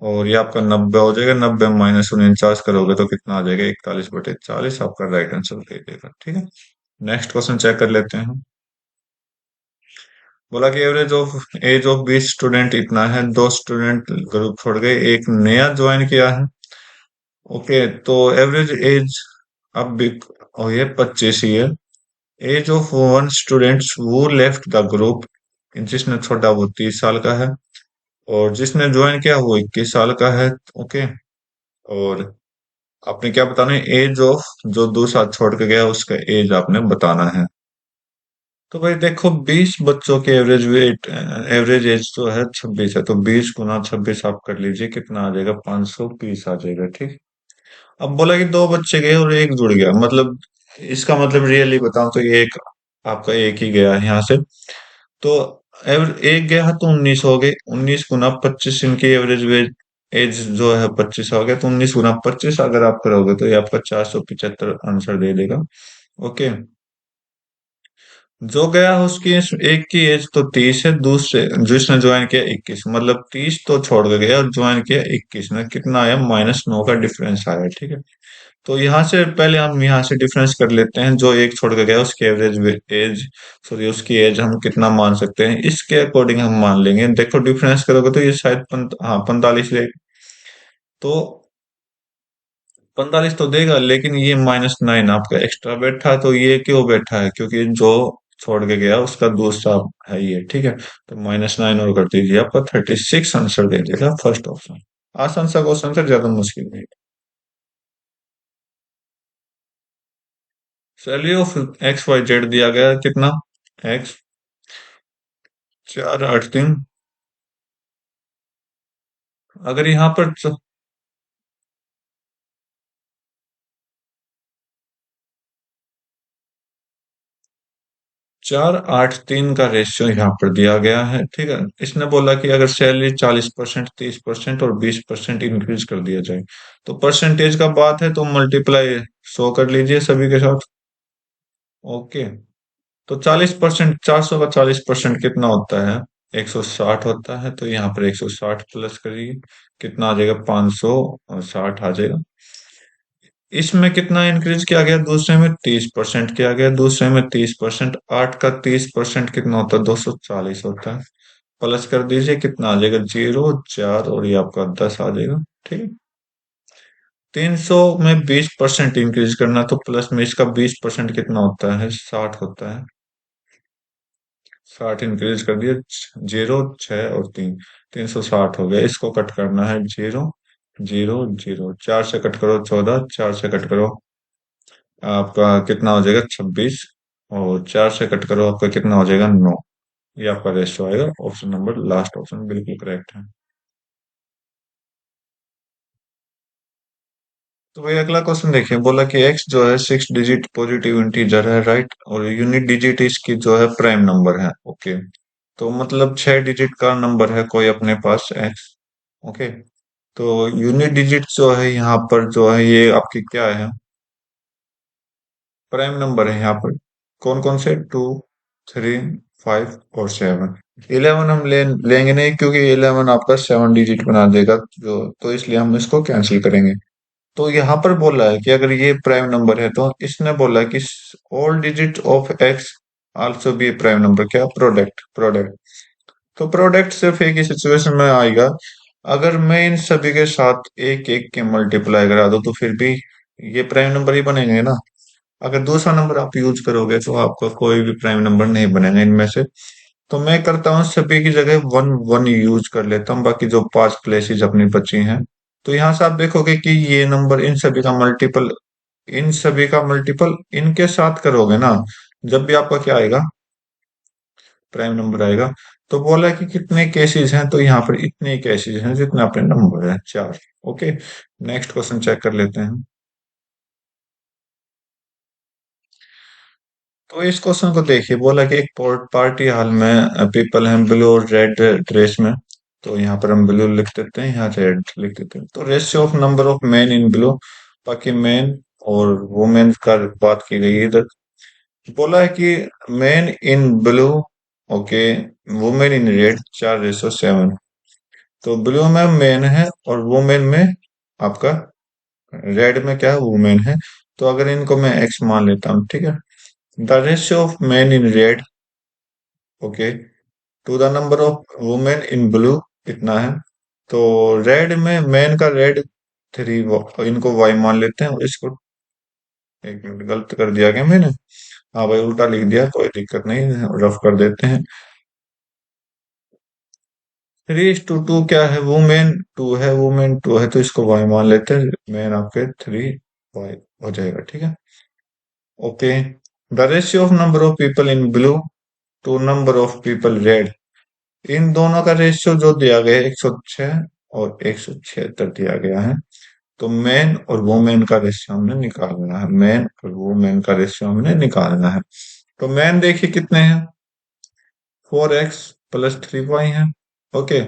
और ये आपका 90 हो जाएगा, 90 -49 करोगे तो कितना आ जाएगा, 41/40, आपका राइट आंसर दे देगा, ठीक है। नेक्स्ट क्वेश्चन चेक कर लेते हैं। बोला कि average of age of 20 student इतना है, दो स्टूडेंट ग्रुप छोड़ गए, एक नया ज्वाइन किया है। ओके, तो एवरेज एज अब भी हो ये 25 year. Age of one student वो लेफ्ट द ग्रुप, जिसने छोड़ा वो 30 साल का है, और जिसने ज्वाइन किया वो 21 साल का है। ओके, और आपने क्या बताना है, एज ऑफ जो दूसरा छोड़ के गया उसका एज आपने बताना है। तो भाई देखो, 20 बच्चों के एवरेज वेट, एवरेज एज जो है 26 है, तो 20 × 26 आप कर लीजिए, कितना आ जाएगा, 520 आ जाएगा, ठीक। अब बोला कि दो बच्चे गए और एक जुड़ गया, मतलब इसका मतलब रियली बताऊं तो ये एक आपका एक ही गया है यहाँ से। तो एक गया है तो 19 हो गए, 19 गुना 25, इनकी एवरेज वेज एज जो है 25 हो गया, तो 19 गुना 25 अगर आप करोगे तो ये आपका 475 आंसर दे देगा। ओके। जो गया है उसकी एक की एज तो 30 है, दूसरे जिसने ज्वाइन किया 21, मतलब 30 तो छोड़ के गया और ज्वाइन किया 21 में कितना आया, -9 का डिफरेंस आया। ठीक है। तो यहाँ से पहले हम यहाँ से डिफरेंस कर लेते हैं, जो एक छोड़ के गया उसकी एवरेज एज, सॉरी उसकी एज हम कितना मान सकते हैं, इसके अकॉर्डिंग हम मान लेंगे। देखो डिफरेंस करोगे तो ये शायद हाँ 45 ले, तो 45 तो देगा, लेकिन ये -9 आपका एक्स्ट्रा बैठा, तो ये क्यों बैठा है, क्योंकि जो छोड़ के गया उसका दूसरा है ये। ठीक है। तो -9 और कर दीजिए, आपका 36 आंसर दे देगा फर्स्ट ऑप्शन। आसान सा क्वेश्चन से, ज्यादा मुश्किल नहीं। वैल्यू ऑफ XYZ दिया गया है, कितना, एक्स 483। अगर यहाँ पर 483 का रेशियो यहाँ पर दिया गया है। ठीक है। इसने बोला कि अगर सैलरी 40%, 30% और 20% इंक्रीज कर दिया जाए, तो परसेंटेज का बात है तो मल्टीप्लाई 100 कर लीजिए सभी के साथ। ओके। तो 40%, 400 का 40% कितना होता है, 160 होता है, तो यहाँ पर 160 प्लस करिए, कितना आ जाएगा, 560 आ जाएगा। इसमें कितना इंक्रीज किया गया, दूसरे में 30% किया गया, दूसरे में 30%, 8 का 30% कितना होता है, 240 होता है। प्लस कर दीजिए, कितना आ जाएगा, 0, 4 और ये आपका 10 आ जाएगा। ठीक है। 300 में 20% इंक्रीज करना, तो प्लस में इसका 20% कितना होता है, 60 होता है। 60 इंक्रीज कर दिए, 0, 6 और 3, 360 हो गया। इसको कट करना है, 0, 0, 0, 4 से कट करो 14, 4 से कट करो आपका कितना हो जाएगा, 26, और 4 से कट करो आपका कितना हो जाएगा, 9। ये आपका रेशियो आएगा। ऑप्शन नंबर लास्ट ऑप्शन बिल्कुल करेक्ट है। तो भाई अगला क्वेश्चन देखिए, बोला कि एक्स जो है 6 डिजिट पॉजिटिव इंटीजर है, राइट, और यूनिट डिजिट इसकी जो है प्राइम नंबर है। ओके। तो मतलब 6 डिजिट का नंबर है कोई अपने पास एक्स। ओके। तो यूनिट डिजिट जो है यहाँ पर जो है ये आपकी क्या है, प्राइम नंबर है यहाँ पर। कौन कौन से, 2, 3, 5 और 7। 11 हम लेंगे नहीं, क्योंकि 11 आपका 7 डिजिट बना देगा, तो इसलिए हम इसको कैंसिल करेंगे। तो यहाँ पर बोला है कि अगर ये प्राइम नंबर है, तो इसने बोला है कि all digit of x also be prime number, क्या, प्रोडक्ट, प्रोडक्ट। तो प्रोडक्ट सिर्फ एक ही सिचुएशन में आएगा, अगर मैं इन सभी के साथ एक एक के मल्टीप्लाई करा दूं, तो फिर भी ये प्राइम नंबर ही बनेंगे ना। अगर दूसरा नंबर आप यूज करोगे तो आपका कोई भी प्राइम नंबर नहीं बनेगा इनमें से। तो मैं करता हूँ सभी की जगह 1 1 यूज कर लेता हूँ, बाकी जो 5 प्लेसेस अपनी बची हैं। तो यहाँ से आप देखोगे कि ये नंबर इन सभी का मल्टीपल इनके साथ करोगे ना, जब भी आपका क्या आएगा, प्राइम नंबर आएगा। तो बोला कि कितने केसेस हैं, तो यहाँ पर इतने केसेस हैं जितने अपने नंबर है, 4। ओके। नेक्स्ट क्वेश्चन चेक कर लेते हैं। तो इस क्वेश्चन को देखिए, बोला कि एक पार्टी हॉल में पीपल हैं ब्लू और रेड ड्रेस में। तो यहाँ पर हम ब्लू लिख देते हैं, यहाँ रेड लिख देते हैं। तो ratio of number of man in blue, बाकी मैन और वुमेन का बात की गई है इधर। बोला है कि man in blue, okay, women in red, 4:7। तो ब्लू में मैन है और वुमेन में आपका रेड में क्या है, वुमेन है। तो अगर इनको मैं एक्स मान लेता हूँ, ठीक है। The ratio of man in red, okay, to the number of women in blue कितना है। तो रेड में मैन का रेड 3, इनको वाई मान लेते हैं, और इसको, एक मिनट, गलत कर दिया क्या मैंने, हाँ भाई उल्टा लिख दिया, कोई दिक्कत नहीं, रफ कर देते हैं। 3:2 क्या है, वुमेन 2 है, वुमेन 2 है, तो इसको वाई मान लेते हैं, मैन आपके 3 वाई हो जाएगा। ठीक है। Okay. The ratio of number of people in blue to number of people red, इन दोनों का रेशियो जो दिया गया है 106 और 176 दिया गया है। तो मैन और वुमेन का रेशियो हमने निकालना है, मैन और वुमेन का रेशियो हमने निकालना है। तो मैन देखिए कितने हैं, 4x, प्लस 3y है। ओके।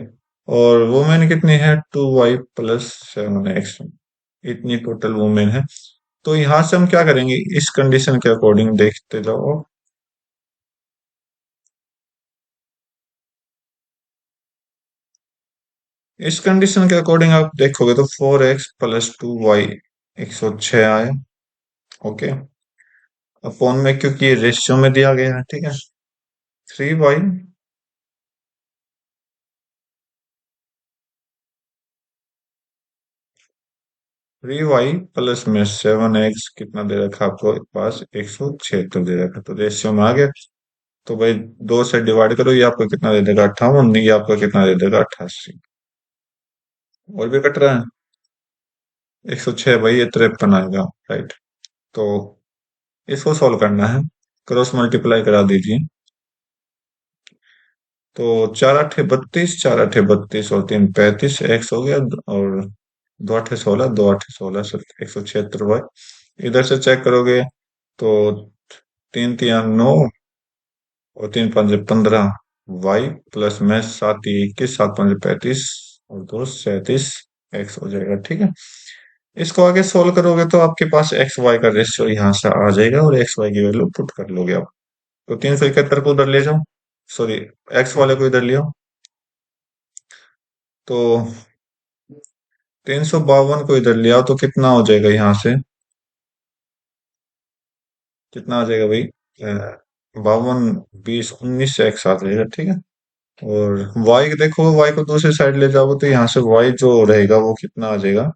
और वुमेन कितनी है? 2y plus 7x। इतनी टोटल वुमेन है। तो यहां से हम क्या करेंगे, इस कंडीशन के अकॉर्डिंग देखते जाओ। इस कंडीशन के अकॉर्डिंग आप देखोगे तो 4x प्लस 2y 106 आया। ओके। अपॉन में, क्योंकि ये रेशियो में दिया गया है, ठीक है। 3y 3y प्लस में 7x कितना दे रखा आपको पास? 176 दे रखा, तो रेशियो में आ गया। तो भाई दो से डिवाइड करो, ये आपको कितना दे देगा? 58। ये आपको कितना दे देगा? 88। और भी कट रहा है। 106 भाई, ये 53 आएगा। राइट। तो इसको सॉल्व करना है। क्रॉस मल्टीप्लाई करा दीजिए। तो 4 8 32, 4 8 32 और 3 35 एक्स हो गया। और 2 8 16, 2 8 16, 176 वाई। इधर से चेक करोगे तो 3 3 9 और 3 5 15 वाई प्लस में 7 21, 7 5 35 और 2 37 एक्स हो जाएगा, ठीक है। इसको आगे सोल्व करोगे तो आपके पास एक्स वाई का रेशियो यहाँ से आ जाएगा और एक्स वाई की वैल्यू पुट कर लोगे आप। तो 371 को उधर ले जाओ। सॉरी, एक्स वाले को इधर ले आओ। तो 352 को इधर ले आओ तो कितना हो जाएगा यहाँ से? कितना आ जाएगा भाई? 52 20 19 एक्स आ जाएगा, ठीक है। और वाई देखो, वाई को दूसरी साइड ले जाओगे तो यहाँ से वाई जो रहेगा वो कितना आ जाएगा?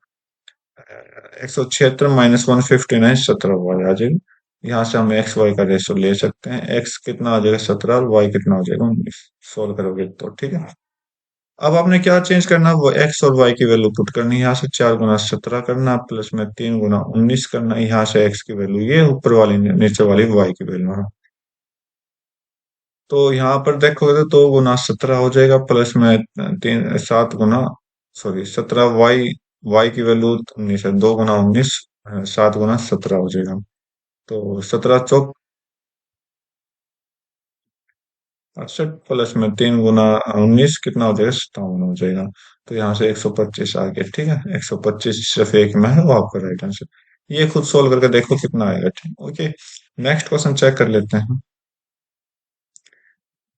176 -159, 17 वाई आ जाएगा। यहाँ से हम एक्स वाई का रेशो ले सकते हैं। एक्स कितना आ जाएगा? 17 और वाई कितना हो जाएगा? 19। सोल्व करोगे तो, ठीक है। अब आपने क्या चेंज करना है? वो एक्स और वाई की वैल्यू पुट करनी है। यहाँ से 4 गुना 17 करना, प्लस में 3 गुना 19 करना। यहाँ से एक्स की वैल्यू ये, ऊपर वाली नीचे वाली वाई की वैल्यू है। तो यहाँ पर देखोगे तो 2 गुना 17 हो जाएगा, प्लस में 7 गुना, सॉरी 17 वाई। वाई की वैल्यू 19 है। 2 गुना 19, 7 गुना 17 हो जाएगा। तो 17 चौक 68, प्लस में 3 गुना 19 कितना हो जाएगा? 57 हो जाएगा। तो यहाँ से 125 आ गया, ठीक है। 125 सिर्फ एक में है, वो आपका राइट आंसर। ये खुद सोल्व करके देखो कितना आएगा, ठीक। ओके। नेक्स्ट क्वेश्चन चेक कर लेते हैं।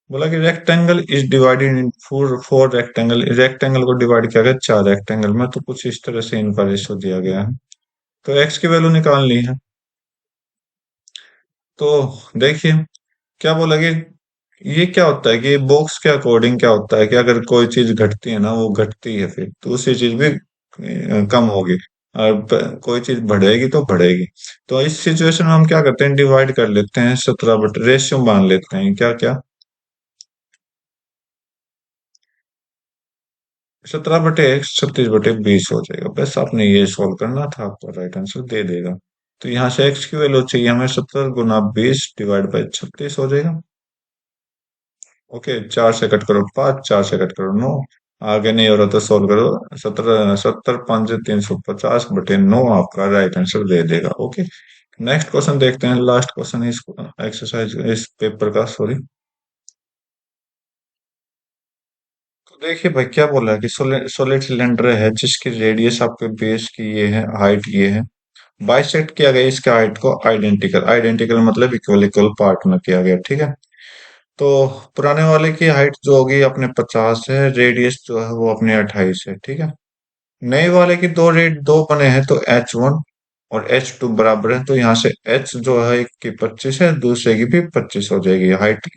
बोला कि rectangle is divided in four rectangle. Rectangle को डिवाइड किया गया 4 रेक्टेंगल में। तो कुछ इस तरह से इनका रेशो दिया गया है। तो एक्स की वैल्यू निकालनी है। तो देखिए क्या बोला कि ये क्या होता है कि बॉक्स के अकॉर्डिंग क्या होता है कि अगर कोई चीज घटती है ना, वो घटती है, फिर दूसरी चीज भी कम होगी। और कोई चीज बढ़ेगी तो बढ़ेगी। तो इस सिचुएशन में हम क्या करते हैं? डिवाइड कर लेते हैं 17 बट रेशियो मान लेते हैं। क्या क्या? 17/x 36/20 हो जाएगा। बस आपने ये सॉल्व करना था, आपका राइट आंसर दे देगा। तो यहाँ से x की वैल्यू चाहिए हमें। 17 गुना 20 डिवाइड बाई 36 हो जाएगा। ओके। 4 से कट करो 5, 4 से कट करो 9। आगे नहीं हो रहा तो सोल्व करो। 17 17 5 350/9 आपका राइट आंसर दे देगा। ओके। नेक्स्ट क्वेश्चन देखते हैं। लास्ट क्वेश्चन इस एक्सरसाइज, इस पेपर का, सॉरी। तो देखिए भाई क्या बोला है कि सॉलिड सिलेंडर है जिसकी रेडियस आपके बेस की ये है, हाइट ये है। बाइसेक्ट किया गया इसके हाइट को आइडेंटिकल, आइडेंटिकल मतलब इक्वल इक्वल पार्ट में किया गया, ठीक है। तो पुराने वाले की हाइट जो होगी अपने 50 है, रेडियस जो है वो अपने 28 है, ठीक है। नए वाले की दो रेट दो बने हैं तो H1 और H2 बराबर है, तो यहाँ से H जो है एक की 25 है, दूसरे की भी 25 हो जाएगी हाइट।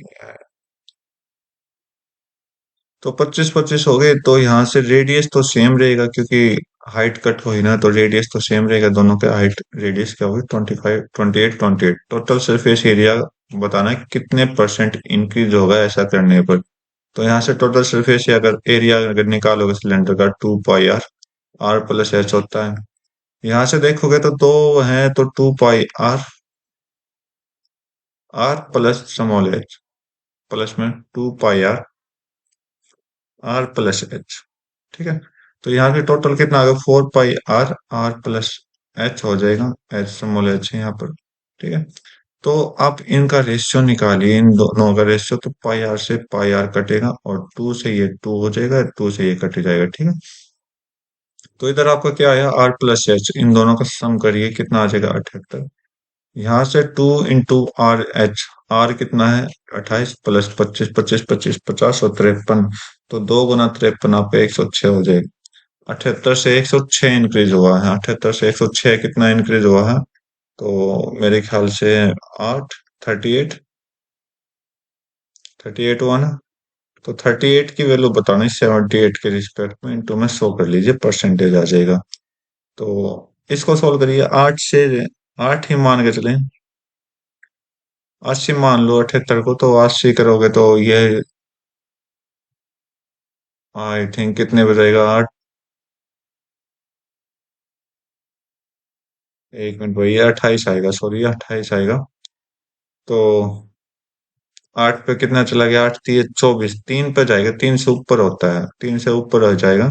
तो 25 25 हो गए, तो यहाँ से रेडियस तो सेम रहेगा क्योंकि हाइट कट हुई ना, तो रेडियस तो सेम रहेगा। दोनों के हाइट रेडियस क्या होगी? 25 28 28। टोटल सरफेस एरिया बताना है कितने परसेंट इंक्रीज होगा ऐसा करने पर। तो यहाँ से टोटल सरफेस एरिया अगर निकालोगे सिलेंडर का, 2 पाई आर प्लस एच होता है। यहाँ से देखोगे तो दो है तो 2 pi r plus small h, plus में 2 पाई आर प्लस एच, ठीक है। तो यहाँ की टोटल कितना आ गया? 4 पाई आर, आर प्लस एच हो जाएगा। एच स्मॉल एच है यहाँ पर, ठीक है। तो आप इनका रेशियो निकालिए, इन दोनों का रेशियो, तो पाई आर से पाई आर कटेगा और टू से ये टू हो जाएगा, टू से ये कट जाएगा, ठीक है। तो इधर आपका क्या आया, आर प्लस एच, इन दोनों का सम करिए कितना आ जाएगा, 78। यहाँ से two into R H, R कितना है 28 प्लस 25, 25 25 50 और 53, तो 2 गुना 53 आप 106 हो जाएगा। 78 से 106 इंक्रीज हुआ है, 78 से 106 कितना इंक्रीज हुआ है, तो मेरे ख्याल से 8, 38, 38 हुआ ना। तो 38 की वैल्यू बतानी, 78 के रिस्पेक्ट में इंटू में 100 कर लीजिए, परसेंटेज आ जाएगा। तो इसको सोल्व करिए, 8 से 8 ही मान के चलें, 80 मान लो 78 को, तो 80 करोगे तो ये आई थिंक कितने बजाएगा, 8, एक मिनट भैया, 28 आएगा, सॉरी 28 आएगा। तो 8 पे कितना चला गया, 8 3 24, 3 पे जाएगा, 3 से ऊपर होता है, 3 से ऊपर हो जाएगा।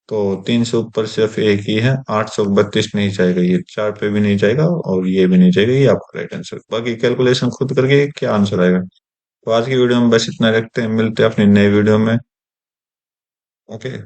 तो 3 से ऊपर सिर्फ एक ही है, 832 नहीं जाएगा, ये 4 पे भी नहीं जाएगा और ये भी नहीं जाएगा, ये आपका राइट आंसर। बाकी कैलकुलेशन खुद करके क्या आंसर आएगा। तो आज की वीडियो में बस इतना रखते हैं, मिलते हैं अपनी नई वीडियो में। ओके।